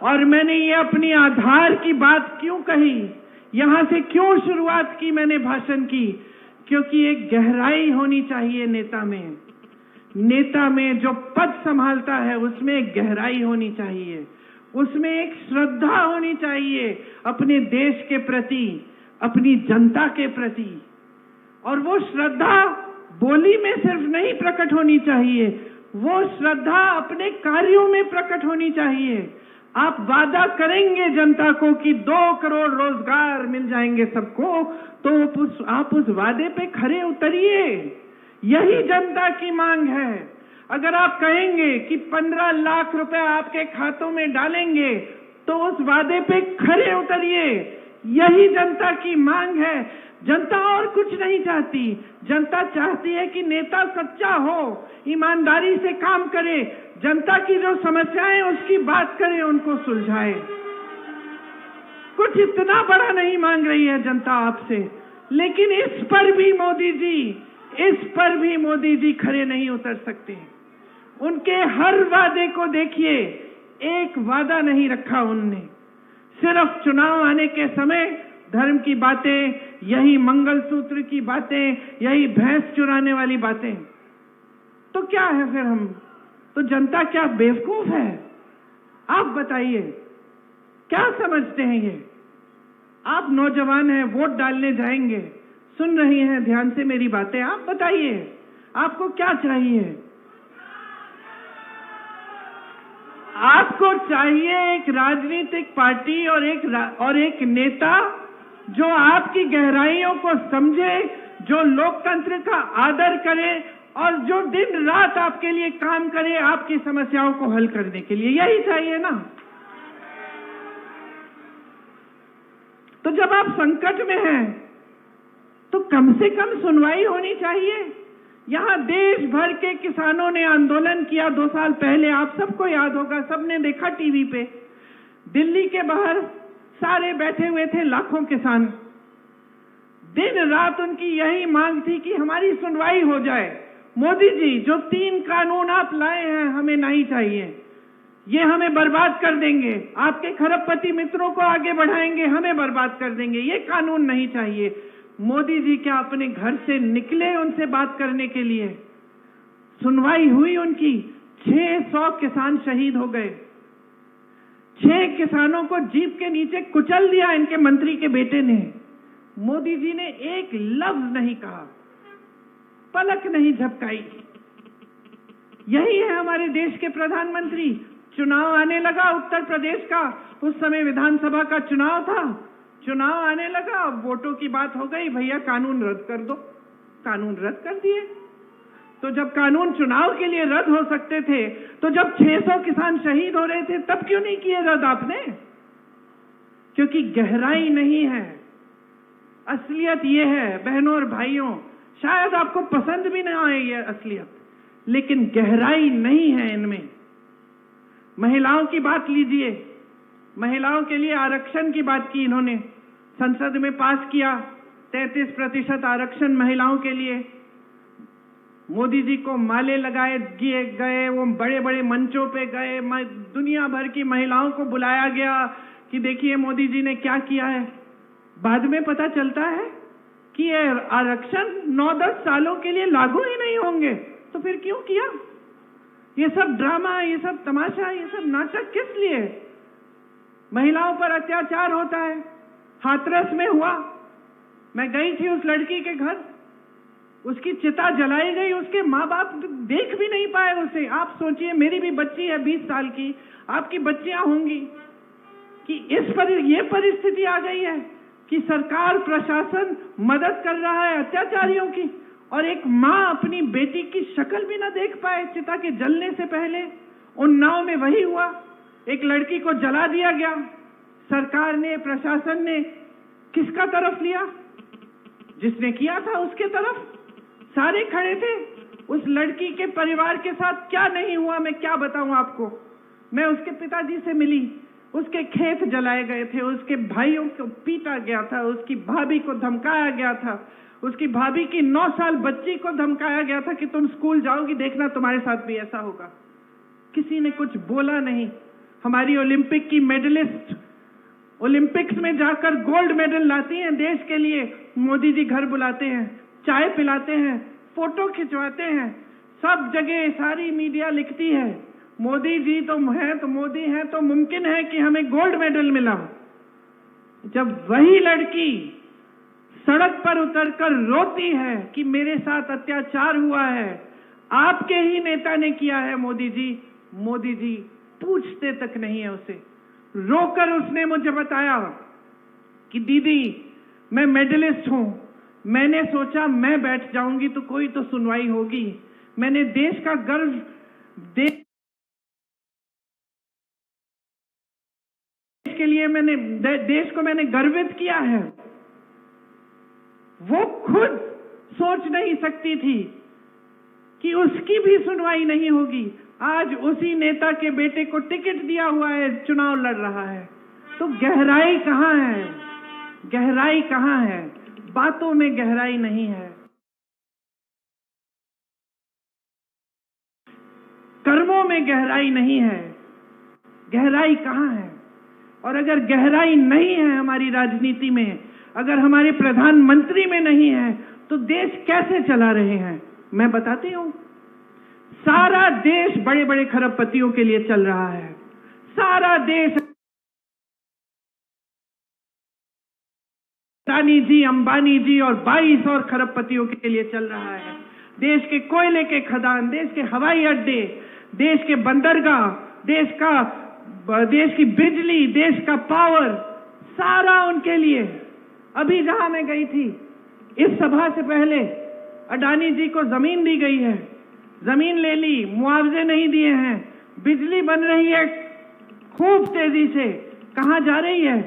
और मैंने ये अपनी आधार की बात क्यों कही, यहां से क्यों शुरुआत की मैंने भाषण की? क्योंकि एक गहराई होनी चाहिए नेता में। नेता में जो पद संभालता है उसमें एक गहराई होनी चाहिए, उसमें एक श्रद्धा होनी चाहिए अपने देश के प्रति, अपनी जनता के प्रति। और वो श्रद्धा बोली में सिर्फ नहीं प्रकट होनी चाहिए, वो श्रद्धा अपने कार्यों में प्रकट होनी चाहिए। आप वादा करेंगे जनता को कि 2 करोड़ रोजगार मिल जाएंगे सबको, तो आप उस वादे पे खरे उतरिए। यही जनता की मांग है। अगर आप कहेंगे कि 15 लाख रुपए आपके खातों में डालेंगे, तो उस वादे पे खरे उतरिए। यही जनता की मांग है। जनता और कुछ नहीं चाहती। जनता चाहती है कि नेता सच्चा हो, ईमानदारी से काम करे, जनता की जो समस्याएं उसकी बात करे, उनको सुलझाए। कुछ इतना बड़ा नहीं मांग रही है जनता आपसे, लेकिन इस पर भी मोदी जी खरे नहीं उतर सकते। उनके हर वादे को देखिए, एक वादा नहीं रखा उनने। सिर्फ चुनाव आने के समय धर्म की बातें, यही मंगलसूत्र की बातें, यही भैंस चुराने वाली बातें। तो क्या है फिर हम? तो जनता क्या बेवकूफ है? आप बताइए, क्या समझते हैं ये? आप नौजवान हैं, वोट डालने जाएंगे, सुन रही हैं ध्यान से मेरी बातें। आप बताइए, आपको क्या चाहिए? आपको चाहिए एक राजनीतिक पार्टी और एक नेता जो आपकी गहराइयों को समझे, जो लोकतंत्र का आदर करे, और जो दिन रात आपके लिए काम करे, आपकी समस्याओं को हल करने के लिए। यही चाहिए ना? तो जब आप संकट में हैं तो कम से कम सुनवाई होनी चाहिए। यहां देश भर के किसानों ने आंदोलन किया 2 साल पहले, आप सबको याद होगा, सबने देखा टीवी पे। दिल्ली के बाहर सारे बैठे हुए थे, लाखों किसान। दिन रात उनकी यही मांग थी कि हमारी सुनवाई हो जाए। मोदी जी, जो 3 कानून आप लाए हैं हमें नहीं चाहिए, ये हमें बर्बाद कर देंगे, आपके खरबपति मित्रों को आगे बढ़ाएंगे, हमें बर्बाद कर देंगे, ये कानून नहीं चाहिए। मोदी जी क्या अपने घर से निकले उनसे बात करने के लिए? सुनवाई हुई उनकी। 600 किसान शहीद हो गए। 6 किसानों को जीप के नीचे कुचल दिया इनके मंत्री के बेटे ने। मोदी जी ने एक लफ्ज नहीं कहा, पलक नहीं झपकाई। यही है हमारे देश के प्रधानमंत्री। चुनाव आने लगा उत्तर प्रदेश का, उस समय विधानसभा का चुनाव था। चुनाव आने लगा, वोटों की बात हो गई, भैया कानून रद्द कर दो। कानून रद्द कर दिए। तो जब कानून चुनाव के लिए रद्द हो सकते थे, तो जब 600 किसान शहीद हो रहे थे, तब क्यों नहीं किए रद्द आपने? क्योंकि गहराई नहीं है। असलियत ये है बहनों और भाइयों, शायद आपको पसंद भी ना आए ये असलियत, लेकिन गहराई नहीं है इनमें। महिलाओं की बात लीजिए, महिलाओं के लिए आरक्षण की बात की इन्होंने। संसद में पास किया 33% आरक्षण महिलाओं के लिए। मोदी जी को माले लगाए दिए गए, वो बड़े बड़े मंचों पे गए, दुनिया भर की महिलाओं को बुलाया गया कि देखिए मोदी जी ने क्या किया है। बाद में पता चलता है कि ये आरक्षण 9-10 सालों के लिए लागू ही नहीं होंगे। तो फिर क्यों किया ये सब ड्रामा, ये सब तमाशा, ये सब नाटक किस लिए? महिलाओं पर अत्याचार होता है। हाथरस में हुआ, मैं गई थी उस लड़की के घर, उसकी चिता जलाई गई, उसके माँ बाप देख भी नहीं पाए उसे। आप सोचिए, मेरी भी बच्ची है 20 साल की, आपकी बच्चियां होंगी, कि ये परिस्थिति आ गई है कि सरकार प्रशासन मदद कर रहा है अत्याचारियों की, और एक माँ अपनी बेटी की शक्ल भी ना देख पाए चिता के जलने से पहले। उन्नाव में वही हुआ, एक लड़की को जला दिया गया। सरकार ने, प्रशासन ने किसका तरफ लिया? जिसने किया था उसके तरफ सारे खड़े थे। उस लड़की के परिवार के साथ क्या नहीं हुआ मैं क्या बताऊं आपको। मैं उसके पिताजी से मिली, उसके खेत जलाए गए थे, उसके भाइयों को पीटा गया था, उसकी भाभी को धमकाया गया था, उसकी भाभी की 9 साल बच्ची को धमकाया गया था कि तुम स्कूल जाओगी, देखना तुम्हारे साथ भी ऐसा होगा। किसी ने कुछ बोला नहीं। हमारी ओलंपिक की मेडलिस्ट ओलंपिक्स में जाकर गोल्ड मेडल लाती हैं देश के लिए, मोदी जी घर बुलाते हैं, चाय पिलाते हैं, फोटो खिंचवाते हैं, सब जगह सारी मीडिया लिखती है मोदी जी तो है, तो मोदी है तो मुमकिन है कि हमें गोल्ड मेडल मिला। जब वही लड़की सड़क पर उतरकर रोती है कि मेरे साथ अत्याचार हुआ है, आपके ही नेता ने किया है मोदी जी पूछते तक नहीं है उसे। रोकर उसने मुझे बताया कि दीदी मैं मेडलिस्ट हूं, मैंने सोचा मैं बैठ जाऊंगी तो कोई तो सुनवाई होगी। मैंने देश का गर्व देश के लिए देश को मैंने गर्वित किया है। वो खुद सोच नहीं सकती थी कि उसकी भी सुनवाई नहीं होगी। आज उसी नेता के बेटे को टिकट दिया हुआ है, चुनाव लड़ रहा है। तो गहराई कहां है? गहराई कहां है? बातों में गहराई नहीं है, कर्मों में गहराई नहीं है। गहराई कहां है? और अगर गहराई नहीं है हमारी राजनीति में, अगर हमारे प्रधानमंत्री में नहीं है, तो देश कैसे चला रहे हैं? मैं बताती हूं। सारा देश बड़े बड़े खरबपतियों के लिए चल रहा है। सारा देश अडानी जी, अंबानी जी और 22 और खरबपतियों के लिए चल रहा है। देश के कोयले के खदान, देश के हवाई अड्डे, देश के बंदरगाह, देश की बिजली, देश का पावर, सारा उनके लिए। अभी जहां मैं गई थी, इस सभा से पहले अडानी जी को जमीन दी गई है, जमीन ले ली, मुआवजे नहीं दिए हैं, बिजली बन रही है खूब तेजी से। कहां जा रही है?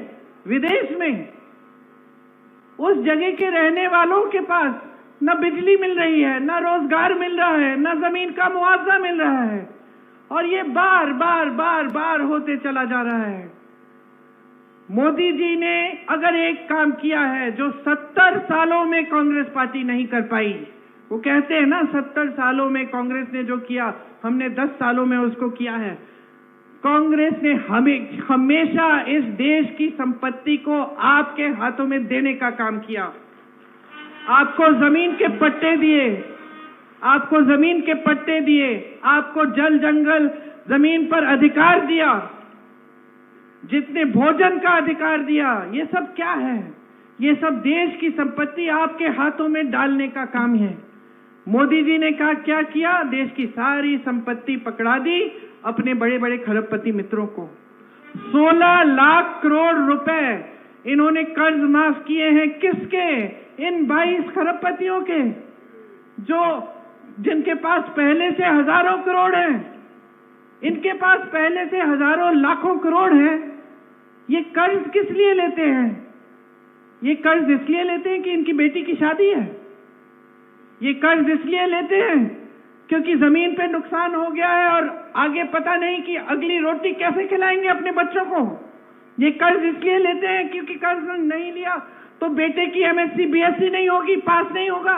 विदेश में। उस जगह के रहने वालों के पास न बिजली मिल रही है, न रोजगार मिल रहा है, न जमीन का मुआवजा मिल रहा है, और ये बार बार होते चला जा रहा है। मोदी जी ने अगर एक काम किया है जो 70 सालों में कांग्रेस पार्टी नहीं कर पाई, वो कहते हैं ना 70 सालों में कांग्रेस ने जो किया हमने 10 सालों में उसको किया है। कांग्रेस ने हमेशा इस देश की संपत्ति को आपके हाथों में देने का काम किया। आपको जमीन के पट्टे दिए, आपको जमीन के पट्टे दिए, आपको जल जंगल जमीन पर अधिकार दिया, जितने भोजन का अधिकार दिया। ये सब क्या है? ये सब देश की संपत्ति आपके हाथों में डालने का काम है। मोदी जी ने क्या किया? देश की सारी संपत्ति पकड़ा दी अपने बड़े बड़े खरबपति मित्रों को। 16 लाख करोड़ रुपए इन्होंने कर्ज माफ किए हैं। किसके? इन 22 खरबपतियों के, जिनके पास पहले से हजारों करोड़ हैं। इनके पास पहले से हजारों लाखों करोड़ हैं। ये कर्ज किस लिए लेते हैं? ये कर्ज इसलिए लेते हैं कि इनकी बेटी की शादी है। ये कर्ज इसलिए लेते हैं क्योंकि जमीन पे नुकसान हो गया है और आगे पता नहीं कि अगली रोटी कैसे खिलाएंगे अपने बच्चों को। ये कर्ज इसलिए लेते हैं क्योंकि कर्ज नहीं लिया तो बेटे की एमएससी बीएससी नहीं होगी, पास नहीं होगा,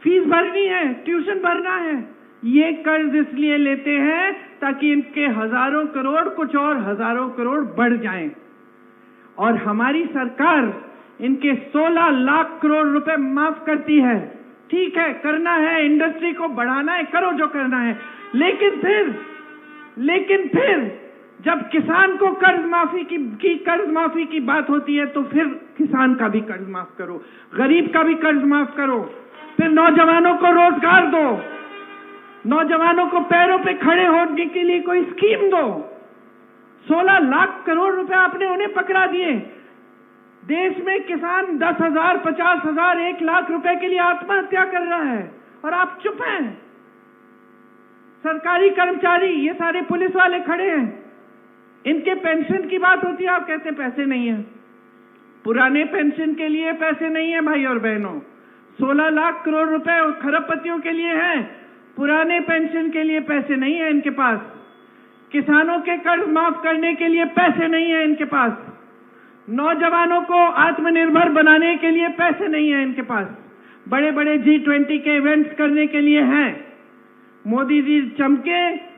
फीस भरनी है, ट्यूशन भरना है। ये कर्ज इसलिए लेते हैं ताकि इनके हजारों करोड़ कुछ और हजारों करोड़ बढ़ जाएं। और हमारी सरकार इनके 16 लाख करोड़ रुपए माफ करती है। ठीक है, करना है, इंडस्ट्री को बढ़ाना है, करो जो करना है, लेकिन फिर जब किसान को कर्ज माफी की बात होती है तो फिर किसान का भी कर्ज माफ करो, गरीब का भी कर्ज माफ करो, फिर नौजवानों को रोजगार दो, नौजवानों को पैरों पे खड़े होने के लिए कोई स्कीम दो। 16 लाख करोड़ रुपए आपने उन्हें पकड़ा दिए। देश में किसान 10,000, 50,000, 1 लाख रुपए के लिए आत्महत्या कर रहा है और आप चुप हैं। सरकारी कर्मचारी, ये सारे पुलिस वाले खड़े हैं, इनके पेंशन की बात होती है, आप कहते पैसे नहीं है। पुराने पेंशन के लिए पैसे नहीं है भाई और बहनों। 16 लाख करोड़ रुपए खरबपतियों के लिए हैं, पुराने पेंशन के लिए पैसे नहीं है इनके पास। किसानों के कर्ज माफ करने के लिए पैसे नहीं है इनके पास। नौजवानों को आत्मनिर्भर बनाने के लिए पैसे नहीं है इनके पास। बड़े बड़े G20 के इवेंट्स करने के लिए हैं। मोदी जी चमके,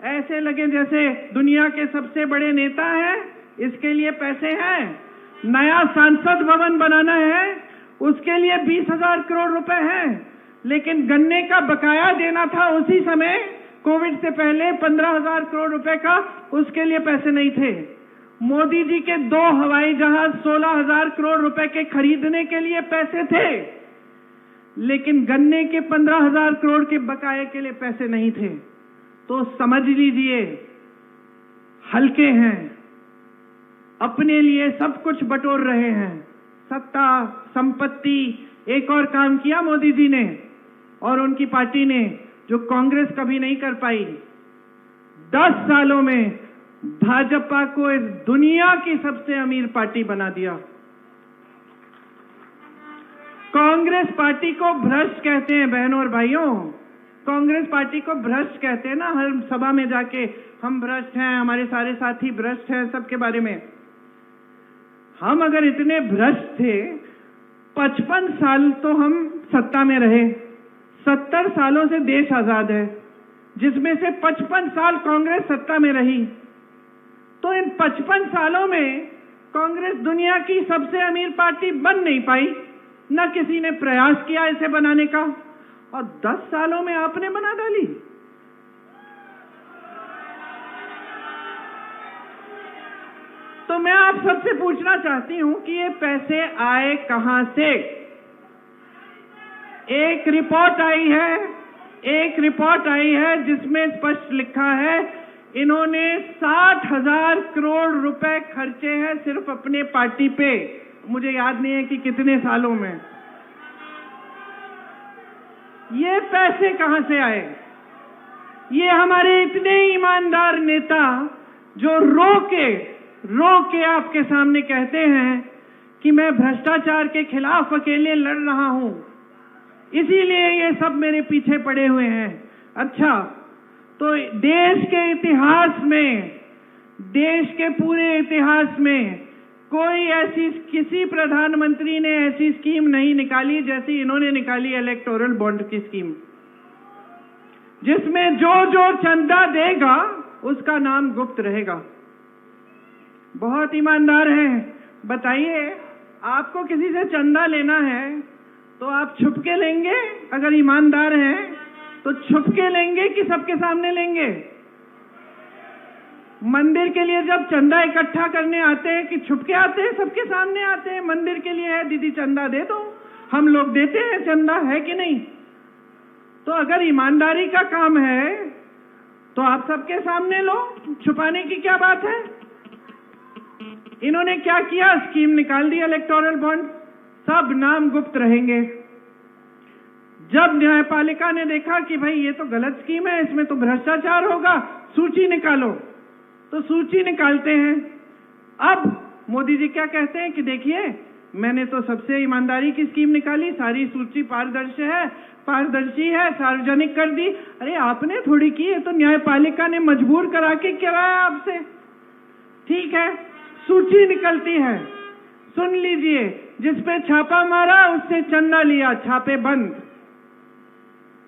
ऐसे लगे जैसे दुनिया के सबसे बड़े नेता हैं, इसके लिए पैसे हैं। नया संसद भवन बनाना है, उसके लिए 20,000 करोड़ रुपए हैं। लेकिन गन्ने का बकाया देना था उसी समय, कोविड से पहले 15,000 करोड़ रुपए का, उसके लिए पैसे नहीं थे। मोदी जी के 2 हवाई जहाज 16,000 करोड़ रुपए के खरीदने के लिए पैसे थे, लेकिन गन्ने के 15,000 करोड़ के बकाये के लिए पैसे नहीं थे। तो समझ लीजिए, हल्के हैं, अपने लिए सब कुछ बटोर रहे हैं, सत्ता, संपत्ति। एक और काम किया मोदी जी ने और उनकी पार्टी ने जो कांग्रेस कभी नहीं कर पाई। 10 सालों में भाजपा को इस दुनिया की सबसे अमीर पार्टी बना दिया। कांग्रेस पार्टी को भ्रष्ट कहते हैं बहनों और भाइयों, कांग्रेस पार्टी को भ्रष्ट कहते हैं ना। हर सभा में जाके हम भ्रष्ट हैं, हमारे सारे साथी भ्रष्ट हैं, सबके बारे में। हम अगर इतने भ्रष्ट थे, 55 साल तो हम सत्ता में रहे, 70 सालों से देश आजाद है, जिसमें से 55 साल कांग्रेस सत्ता में रही। तो इन 55 सालों में कांग्रेस दुनिया की सबसे अमीर पार्टी बन नहीं पाई, न किसी ने प्रयास किया इसे बनाने का, और 10 सालों में आपने बना डाली। तो मैं आप सबसे पूछना चाहती हूं कि ये पैसे आए कहां से। एक रिपोर्ट आई है जिसमें स्पष्ट लिखा है, इन्होंने 60,000 करोड़ रुपए खर्चे हैं सिर्फ अपने पार्टी पे। मुझे याद नहीं है कि कितने सालों में। ये पैसे कहां से आए? ये हमारे इतने ईमानदार नेता जो रो के आपके सामने कहते हैं कि मैं भ्रष्टाचार के खिलाफ अकेले लड़ रहा हूं, इसीलिए ये सब मेरे पीछे पड़े हुए हैं। अच्छा, तो देश के इतिहास में, देश के पूरे इतिहास में कोई ऐसी, किसी प्रधानमंत्री ने ऐसी स्कीम नहीं निकाली जैसी इन्होंने निकाली, इलेक्टोरल बॉन्ड की स्कीम, जिसमें जो चंदा देगा उसका नाम गुप्त रहेगा। बहुत ईमानदार हैं। बताइए, आपको किसी से चंदा लेना है तो आप छुप के लेंगे? अगर ईमानदार हैं तो छुप के लेंगे कि सबके सामने लेंगे? मंदिर के लिए जब चंदा इकट्ठा करने आते हैं कि छुप के आते हैं, सबके सामने आते हैं? मंदिर के लिए है, दीदी चंदा दे दो, हम लोग देते हैं चंदा, है कि नहीं? तो अगर ईमानदारी का काम है तो आप सबके सामने लो, छुपाने की क्या बात है? इन्होंने क्या किया? स्कीम निकाल दी इलेक्टोरल बॉन्ड, सब नाम गुप्त रहेंगे। जब न्यायपालिका ने देखा कि भाई ये तो गलत स्कीम है, इसमें तो भ्रष्टाचार होगा, सूची निकालो, तो सूची निकालते हैं। अब मोदी जी क्या कहते हैं कि देखिए, मैंने तो सबसे ईमानदारी की स्कीम निकाली, सारी सूची पारदर्शी है, सार्वजनिक कर दी। अरे आपने थोड़ी की है, तो न्यायपालिका ने मजबूर करा के कराया आपसे। ठीक है, सूची निकलती है, सुन लीजिए, जिस पे छापा मारा उससे चंदा लिया, छापे बंद।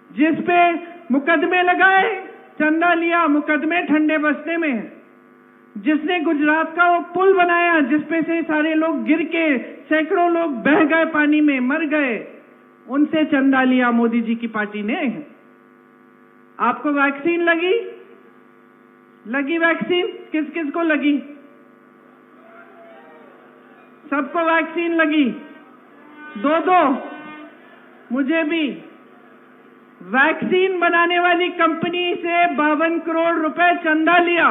जिस पे मुकदमे लगाए, चंदा लिया, मुकदमे ठंडे बस्ते में। जिसने गुजरात का वो पुल बनाया जिसपे से सारे लोग गिर के सैकड़ों लोग बह गए, पानी में मर गए, उनसे चंदा लिया मोदी जी की पार्टी ने। आपको वैक्सीन लगी वैक्सीन? किस किस को लगी? सबको वैक्सीन लगी, दो मुझे भी। वैक्सीन बनाने वाली कंपनी से 52 करोड़ रुपए चंदा लिया।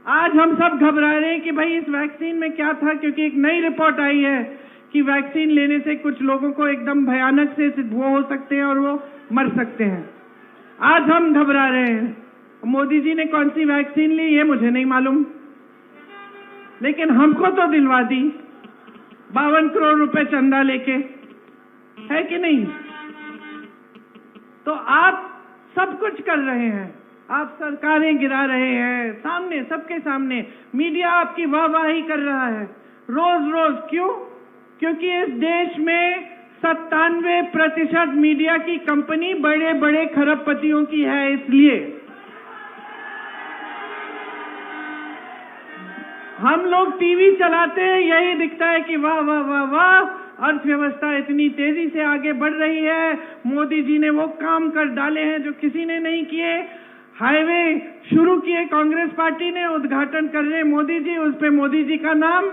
आज हम सब घबरा रहे हैं कि भाई इस वैक्सीन में क्या था, क्योंकि एक नई रिपोर्ट आई है कि वैक्सीन लेने से कुछ लोगों को एकदम भयानक से वो हो सकते हैं और वो मर सकते हैं। आज हम घबरा रहे हैं। मोदी जी ने कौन सी वैक्सीन ली ये मुझे नहीं मालूम, लेकिन हमको तो दिलवा दी 52 करोड़ रुपए चंदा लेके, है कि नहीं? तो आप सब कुछ कर रहे हैं, आप सरकारें गिरा रहे हैं, सामने, सबके सामने मीडिया आपकी वाहवाही कर रहा है रोज रोज। क्यों? क्योंकि इस देश में 97% मीडिया की कंपनी बड़े बड़े खरबपतियों की है। इसलिए हम लोग टीवी चलाते हैं, यही दिखता है कि वाह वाह वाह वाह, अर्थव्यवस्था इतनी तेजी से आगे बढ़ रही है, मोदी जी ने वो काम कर डाले हैं जो किसी ने नहीं किए। हाईवे शुरू किए कांग्रेस पार्टी ने, उद्घाटन कर रहे मोदी जी, उस पे मोदी जी का नाम।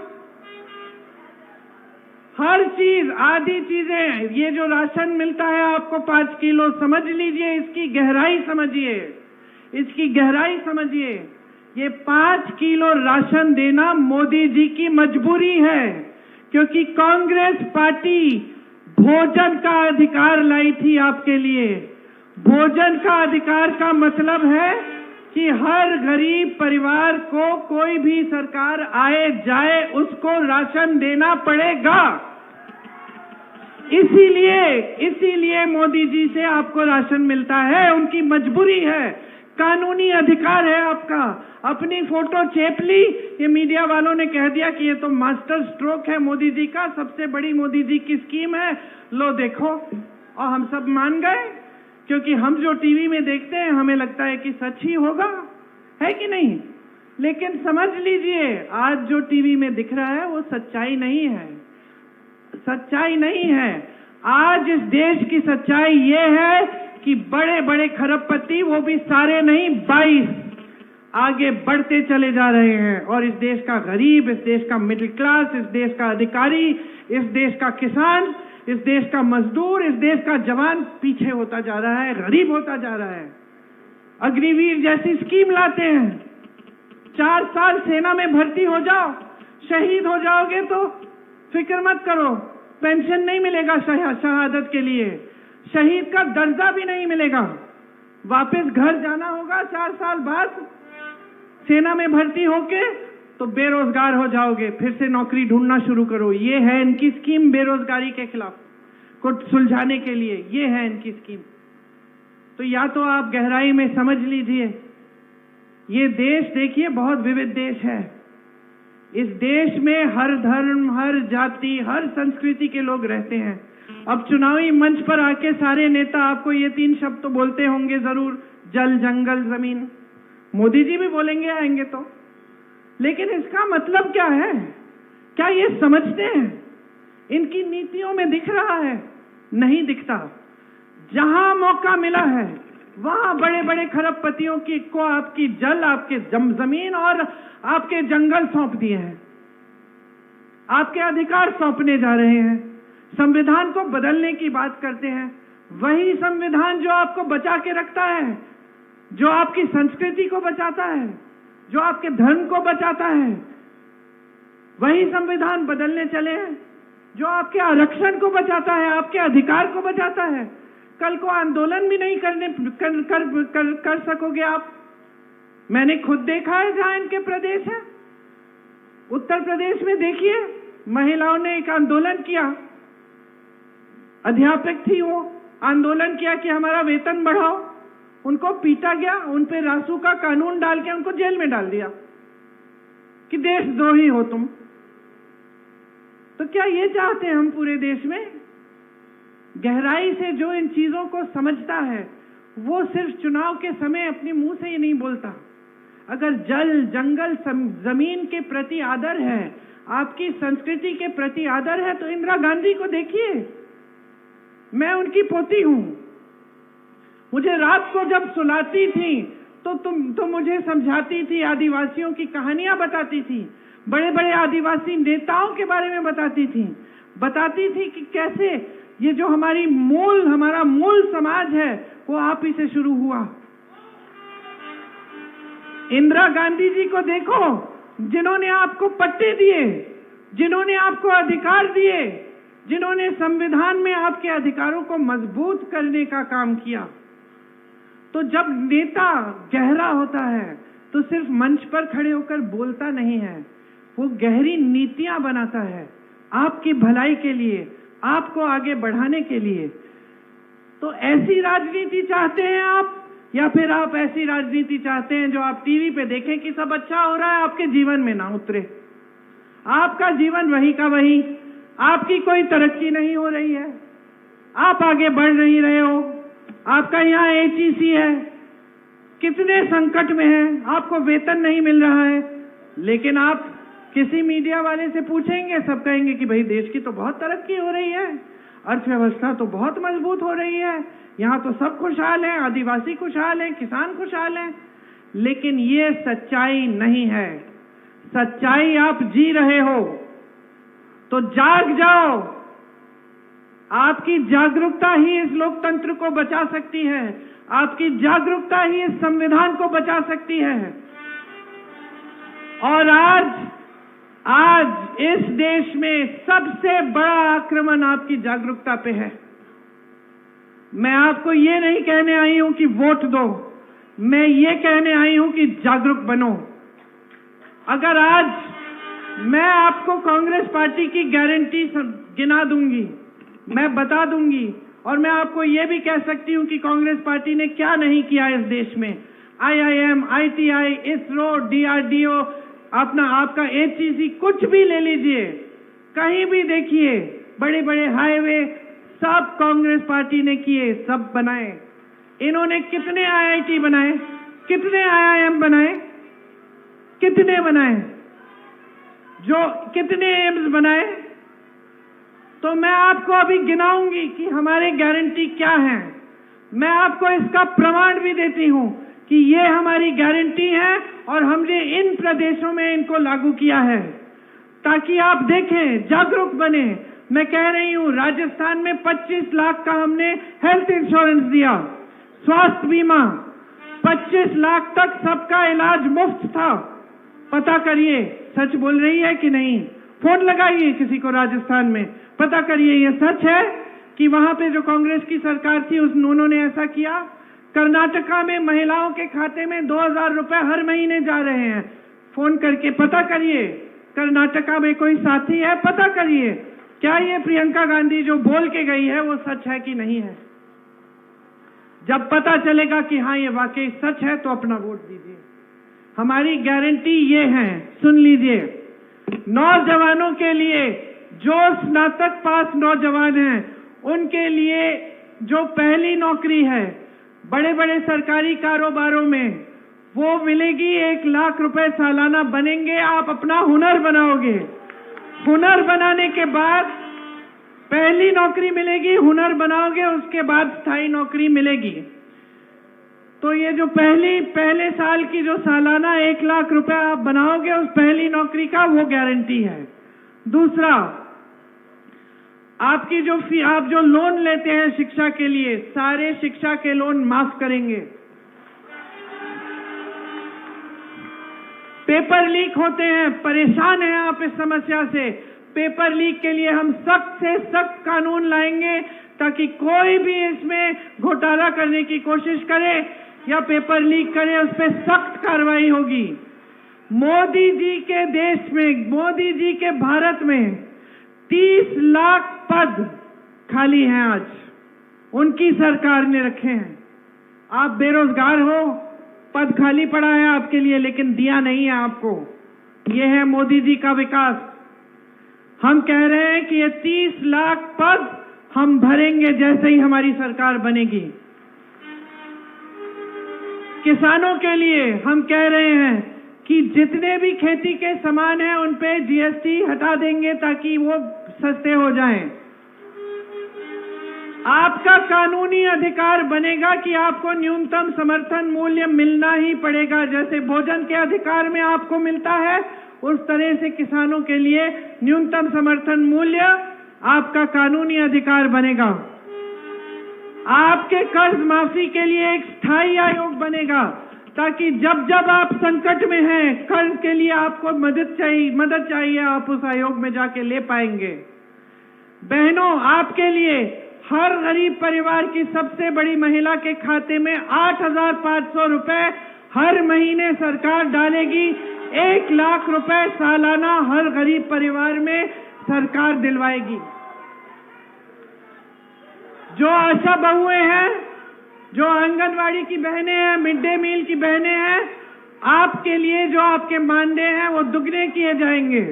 हर चीज, आधी चीजें, ये जो राशन मिलता है आपको 5 किलो, समझ लीजिए, इसकी गहराई समझिए, इसकी गहराई समझिए। ये 5 किलो राशन देना मोदी जी की मजबूरी है, क्योंकि कांग्रेस पार्टी भोजन का अधिकार लाई थी आपके लिए। भोजन का अधिकार का मतलब है कि हर गरीब परिवार को, कोई भी सरकार आए जाए, उसको राशन देना पड़ेगा। इसीलिए मोदी जी से आपको राशन मिलता है, उनकी मजबूरी है, कानूनी अधिकार है आपका। अपनी फोटो चेप ली, ये मीडिया वालों ने कह दिया कि ये तो मास्टर स्ट्रोक है मोदी जी का, सबसे बड़ी मोदी जी की स्कीम है, लो देखो, और हम सब मान गए, क्योंकि हम जो टीवी में देखते हैं हमें लगता है कि सच ही होगा, है कि नहीं? लेकिन समझ लीजिए, आज जो टीवी में दिख रहा है वो सच्चाई नहीं है, सच्चाई नहीं है। आज इस देश की सच्चाई ये है कि बड़े बड़े खरबपति, वो भी सारे नहीं 22, आगे बढ़ते चले जा रहे हैं, और इस देश का गरीब, इस देश का मिडिल क्लास, इस देश का अधिकारी, इस देश का किसान, इस देश का मजदूर, इस देश का जवान पीछे होता जा रहा है, गरीब होता जा रहा है। अग्निवीर जैसी स्कीम लाते हैं, 4 साल सेना में भर्ती हो जाओ, शहीद हो जाओगे तो फिक्र मत करो, पेंशन नहीं मिलेगा शहादत के लिए, शहीद का दर्जा भी नहीं मिलेगा, वापस घर जाना होगा 4 साल बाद सेना में भर्ती होके, तो बेरोजगार हो जाओगे, फिर से नौकरी ढूंढना शुरू करो। ये है इनकी स्कीम बेरोजगारी के खिलाफ को सुलझाने के लिए, ये है इनकी स्कीम। तो या तो आप गहराई में समझ लीजिए, ये देश देखिए बहुत विविध देश है। इस देश में हर धर्म, हर जाति, हर संस्कृति के लोग रहते हैं। अब चुनावी मंच पर आके सारे नेता आपको ये 3 शब्द तो बोलते होंगे जरूर, जल, जंगल, जमीन, मोदी जी भी बोलेंगे आएंगे तो, लेकिन इसका मतलब क्या है? क्या ये समझते हैं? इनकी नीतियों में दिख रहा है? नहीं दिखता। जहां मौका मिला है वहां बड़े बड़े खरबपतियों की को आपकी जल, आपके जमीन और आपके जंगल सौंप दिए हैं, आपके अधिकार सौंपने जा रहे हैं, संविधान को बदलने की बात करते हैं। वही संविधान जो आपको बचा के रखता है, जो आपकी संस्कृति को बचाता है, जो आपके धर्म को बचाता है, वही संविधान बदलने चले हैं जो आपके आरक्षण को बचाता है, आपके अधिकार को बचाता है। कल को आंदोलन भी नहीं कर सकोगे आप। मैंने खुद देखा है जहां इनके प्रदेश है, उत्तर प्रदेश में देखिए, महिलाओं ने एक आंदोलन किया, अध्यापक थी वो, आंदोलन किया कि हमारा वेतन बढ़ाओ, उनको पीटा गया, उन पे रासू का कानून डाल के उनको जेल में डाल दिया। कि देशद्रोही हो तुम। तो क्या ये चाहते हैं हम पूरे देश में? गहराई से जो इन चीजों को समझता है वो सिर्फ चुनाव के समय अपने मुंह से ही नहीं बोलता। अगर जल, जंगल, जमीन के प्रति आदर है, आपकी संस्कृति के प्रति आदर है, तो इंदिरा गांधी को देखिए। मैं उनकी पोती हूं। मुझे रात को जब सुलाती थी तो मुझे समझाती थी, आदिवासियों की कहानियां बताती थी, बड़े बड़े आदिवासी नेताओं के बारे में बताती थी कि कैसे ये जो हमारा मूल समाज है वो आप ही से शुरू हुआ। इंदिरा गांधी जी को देखो, जिन्होंने आपको पट्टे दिए, जिन्होंने आपको अधिकार दिए, जिन्होंने संविधान में आपके अधिकारों को मजबूत करने का काम किया। तो जब नेता गहरा होता है तो सिर्फ मंच पर खड़े होकर बोलता नहीं है, वो गहरी नीतियां बनाता है आपकी भलाई के लिए, आपको आगे बढ़ाने के लिए। तो ऐसी राजनीति चाहते हैं आप, या फिर आप ऐसी राजनीति चाहते हैं जो आप टीवी पे देखें कि सब अच्छा हो रहा है, आपके जीवन में ना उतरे, आपका जीवन वही का वही, आपकी कोई तरक्की नहीं हो रही है, आप आगे बढ़ नहीं रहे हो, आपका यहाँ HEC है, कितने संकट में है, आपको वेतन नहीं मिल रहा है, लेकिन आप किसी मीडिया वाले से पूछेंगे, सब कहेंगे कि भाई देश की तो बहुत तरक्की हो रही है, अर्थव्यवस्था तो बहुत मजबूत हो रही है, यहाँ तो सब खुशहाल हैं, आदिवासी खुशहाल हैं, किसान खुशहाल हैं। लेकिन ये सच्चाई नहीं है। सच्चाई आप जी रहे हो तो जाग जाओ। आपकी जागरूकता ही इस लोकतंत्र को बचा सकती है, आपकी जागरूकता ही इस संविधान को बचा सकती है। और आज इस देश में सबसे बड़ा आक्रमण आपकी जागरूकता पे है। मैं आपको ये नहीं कहने आई हूं कि वोट दो, मैं ये कहने आई हूं कि जागरूक बनो। अगर आज मैं आपको कांग्रेस पार्टी की गारंटी गिना दूंगी, मैं बता दूंगी, और मैं आपको ये भी कह सकती हूं कि कांग्रेस पार्टी ने क्या नहीं किया इस देश में। IIM, ITI, ISRO, DRDO, आपका HEC, कुछ भी ले लीजिए, कहीं भी देखिए, बड़े बड़े हाईवे सब कांग्रेस पार्टी ने किए, सब बनाए। इन्होंने कितने IIT बनाए, कितने IIM बनाए, कितने बनाए, जो कितने एम्स बनाए। तो मैं आपको अभी गिनाऊंगी कि हमारी गारंटी क्या है। मैं आपको इसका प्रमाण भी देती हूं कि ये हमारी गारंटी है और हमने इन प्रदेशों में इनको लागू किया है, ताकि आप देखें, जागरूक बने। मैं कह रही हूं, राजस्थान में 25 लाख का हमने हेल्थ इंश्योरेंस दिया, स्वास्थ्य बीमा, 25 लाख तक सबका इलाज मुफ्त था। पता करिए सच बोल रही है कि नहीं, फोन लगाइए किसी को राजस्थान में, पता करिए ये सच है कि वहां पे जो कांग्रेस की सरकार थी उन्होंने ऐसा किया। कर्नाटका में महिलाओं के खाते में 2000 रुपए हर महीने जा रहे हैं। फोन करके पता करिए, कर्नाटका में कोई साथी है, पता करिए क्या ये प्रियंका गांधी जो बोल के गई है वो सच है कि नहीं है। जब पता चलेगा कि हाँ ये वाकई सच है तो अपना वोट दीजिए। हमारी गारंटी ये है, सुन लीजिए। नौजवानों के लिए, जो स्नातक पास नौजवान हैं, उनके लिए जो पहली नौकरी है बड़े बड़े सरकारी कारोबारों में, वो मिलेगी। 1 लाख रुपए सालाना बनेंगे। आप अपना हुनर बनाओगे, हुनर बनाने के बाद पहली नौकरी मिलेगी, हुनर बनाओगे, उसके बाद स्थायी नौकरी मिलेगी। तो ये जो पहले साल की जो सालाना 1 लाख रुपए आप बनाओगे उस पहली नौकरी का, वो गारंटी है। दूसरा, आपकी आप जो लोन लेते हैं शिक्षा के लिए, सारे शिक्षा के लोन माफ करेंगे। पेपर लीक होते हैं, परेशान हैं आप इस समस्या से, पेपर लीक के लिए हम सख्त से सख्त कानून लाएंगे, ताकि कोई भी इसमें घोटाला करने की कोशिश करे या पेपर लीक करे, उस पर सख्त कार्रवाई होगी। मोदी जी के देश में, मोदी जी के भारत में 30 लाख पद खाली हैं आज, उनकी सरकार ने रखे हैं। आप बेरोजगार हो, पद खाली पड़ा है आपके लिए, लेकिन दिया नहीं है आपको। ये है मोदी जी का विकास। हम कह रहे हैं कि ये 30 लाख पद हम भरेंगे जैसे ही हमारी सरकार बनेगी। किसानों के लिए हम कह रहे हैं कि जितने भी खेती के सामान हैं उन पे जीएसटी हटा देंगे ताकि वो सस्ते हो जाएं। आपका कानूनी अधिकार बनेगा कि आपको न्यूनतम समर्थन मूल्य मिलना ही पड़ेगा। जैसे भोजन के अधिकार में आपको मिलता है, उस तरह से किसानों के लिए न्यूनतम समर्थन मूल्य आपका कानूनी अधिकार बनेगा। आपके कर्ज माफी के लिए एक स्थायी आयोग बनेगा ताकि जब जब आप संकट में हैं, कर्ज के लिए आपको मदद चाहिए, आप उस आयोग में जाके ले पाएंगे। बहनों, आपके लिए हर गरीब परिवार की सबसे बड़ी महिला के खाते में 8,500 रुपए हर महीने सरकार डालेगी। 1 लाख रुपए सालाना हर गरीब परिवार में सरकार दिलवाएगी। जो आशा बहुएं हैं, जो आंगनवाड़ी की बहनें हैं, मिड डे मील की बहनें हैं, आपके लिए जो आपके मानदेय हैं वो दुगने किए जाएंगे।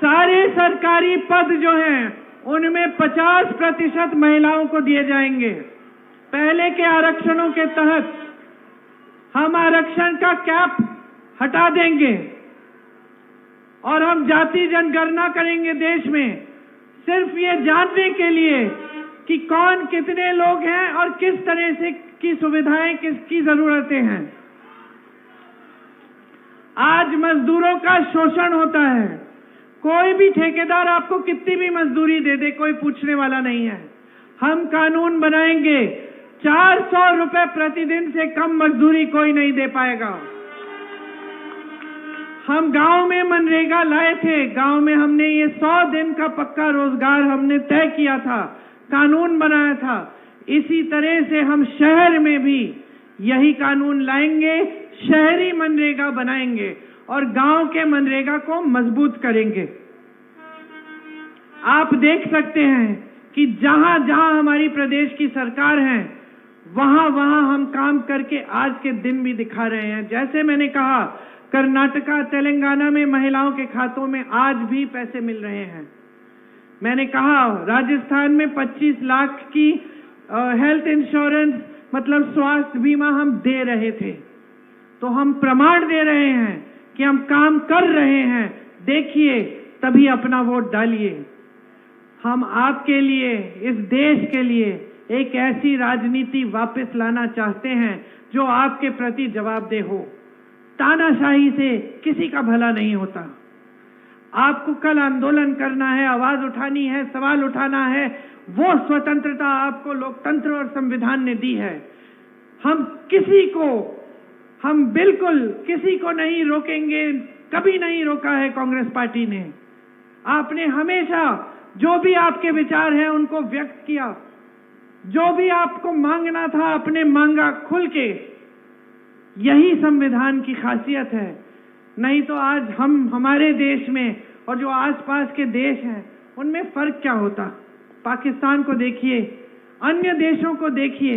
सारे सरकारी पद जो हैं उनमें 50% महिलाओं को दिए जाएंगे। पहले के आरक्षणों के तहत हम आरक्षण का कैप हटा देंगे और हम जाति जनगणना करेंगे देश में, सिर्फ ये जानने के लिए कि कौन कितने लोग हैं और किस तरह से की सुविधाएं किसकी जरूरतें हैं। आज मजदूरों का शोषण होता है। कोई भी ठेकेदार आपको कितनी भी मजदूरी दे दे, कोई पूछने वाला नहीं है। हम कानून बनाएंगे, 400 रुपए प्रतिदिन से कम मजदूरी कोई नहीं दे पाएगा। हम गांव में मनरेगा लाए थे, गांव में हमने ये 100 दिन का पक्का रोजगार हमने तय किया था, कानून बनाया था। इसी तरह से हम शहर में भी यही कानून लाएंगे, शहरी मनरेगा बनाएंगे और गांव के मनरेगा को मजबूत करेंगे। आप देख सकते हैं कि जहां जहां हमारी प्रदेश की सरकार है, वहां वहां हम काम करके आज के दिन भी दिखा रहे हैं। जैसे मैंने कहा, कर्नाटका, तेलंगाना में महिलाओं के खातों में आज भी पैसे मिल रहे हैं। मैंने कहा, राजस्थान में 25 लाख की हेल्थ इंश्योरेंस मतलब स्वास्थ्य बीमा हम दे रहे थे। तो हम प्रमाण दे रहे हैं कि हम काम कर रहे हैं। देखिए, तभी अपना वोट डालिए। हम आपके लिए, इस देश के लिए एक ऐसी राजनीति वापस लाना चाहते हैं जो आपके प्रति जवाबदेह हो। तानाशाही से किसी का भला नहीं होता। आपको कल आंदोलन करना है, आवाज उठानी है, सवाल उठाना है, वो स्वतंत्रता आपको लोकतंत्र और संविधान ने दी है। हम बिल्कुल किसी को नहीं रोकेंगे, कभी नहीं रोका है कांग्रेस पार्टी ने। आपने हमेशा जो भी आपके विचार हैं उनको व्यक्त किया, जो भी आपको मांगना था आपने मांगा खुल के। यही संविधान की खासियत है। नहीं तो आज हमारे देश में और जो आसपास के देश हैं उनमें फर्क क्या होता। पाकिस्तान को देखिए, अन्य देशों को देखिए,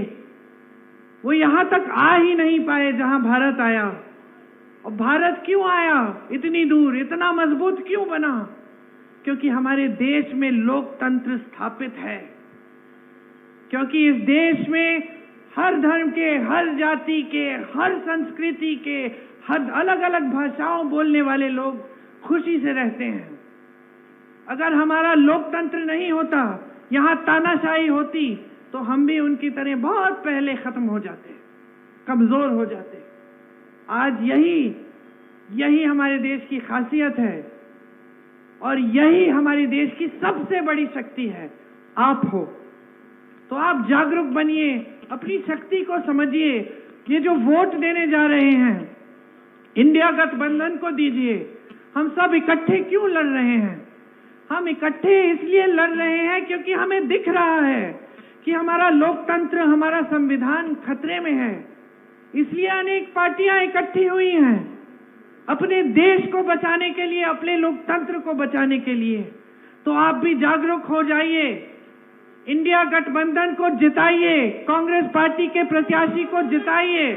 वो यहां तक आ ही नहीं पाए जहां भारत आया। और भारत क्यों आया इतनी दूर, इतना मजबूत क्यों बना? क्योंकि हमारे देश में लोकतंत्र स्थापित है, क्योंकि इस देश में हर धर्म के, हर जाति के, हर संस्कृति के, हर अलग अलग भाषाओं बोलने वाले लोग खुशी से रहते हैं। अगर हमारा लोकतंत्र नहीं होता, यहाँ तानाशाही होती, तो हम भी उनकी तरह बहुत पहले खत्म हो जाते, कमजोर हो जाते। आज यही हमारे देश की खासियत है और यही हमारे देश की सबसे बड़ी शक्ति है। आप हो तो आप जागरूक बनिए, अपनी शक्ति को समझिए। ये जो वोट देने जा रहे हैं, इंडिया गठबंधन को दीजिए। हम सब इकट्ठे क्यों लड़ रहे हैं? हम इकट्ठे इसलिए लड़ रहे हैं क्योंकि हमें दिख रहा है कि हमारा लोकतंत्र, हमारा संविधान खतरे में है। इसलिए अनेक पार्टियां इकट्ठी हुई हैं अपने देश को बचाने के लिए, अपने लोकतंत्र को बचाने के लिए। तो आप भी जागरूक हो जाइए, इंडिया गठबंधन को जिताइए, कांग्रेस पार्टी के प्रत्याशी को जिताइए।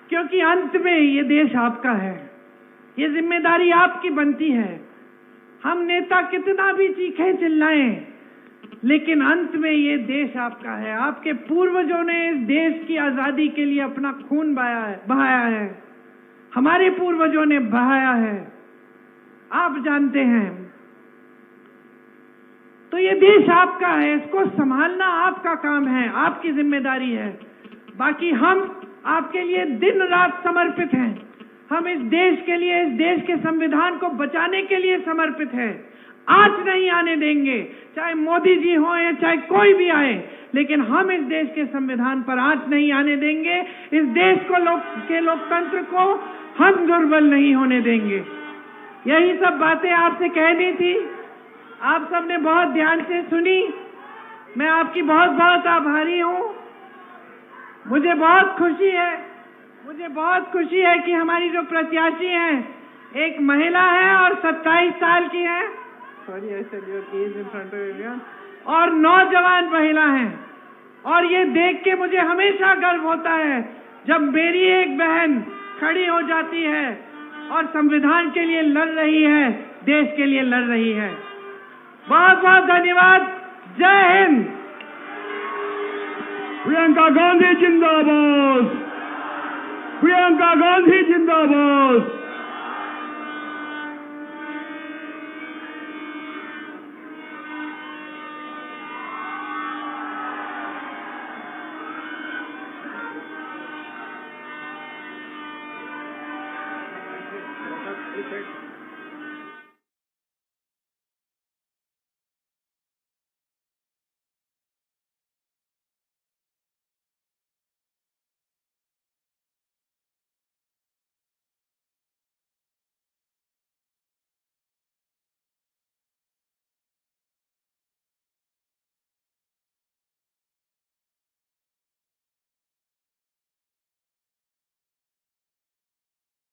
क्योंकि अंत में ये देश आपका है, ये जिम्मेदारी आपकी बनती है। हम नेता कितना भी चीखें चिल्लाएं, लेकिन अंत में ये देश आपका है। आपके पूर्वजों ने इस देश की आजादी के लिए अपना खून बहाया है, हमारे पूर्वजों ने बहाया है, आप जानते हैं। तो ये देश आपका है, इसको संभालना आपका काम है, आपकी जिम्मेदारी है। बाकी हम आपके लिए दिन रात समर्पित हैं। हम इस देश के लिए, इस देश के संविधान को बचाने के लिए समर्पित हैं। आंच नहीं आने देंगे, चाहे मोदी जी हो या चाहे कोई भी आए, लेकिन हम इस देश के संविधान पर आंच नहीं आने देंगे। इस देश को लोकतंत्र को हम दुर्बल नहीं होने देंगे। यही सब बातें आपसे कहनी थी। आप सबने बहुत ध्यान से सुनी। मैं आपकी बहुत बहुत आभारी हूँ। मुझे बहुत खुशी है कि हमारी जो प्रत्याशी हैं, एक महिला है और 27 साल की है, और नौजवान महिला हैं। और ये देख के मुझे हमेशा गर्व होता है जब मेरी एक बहन खड़ी हो जाती है और संविधान के लिए लड़ रही है, देश के लिए लड़ रही है। बहुत बहुत धन्यवाद। जय हिंद। प्रियंका गांधी जिंदाबाद, प्रियंका गांधी जिंदाबाद। Perfect.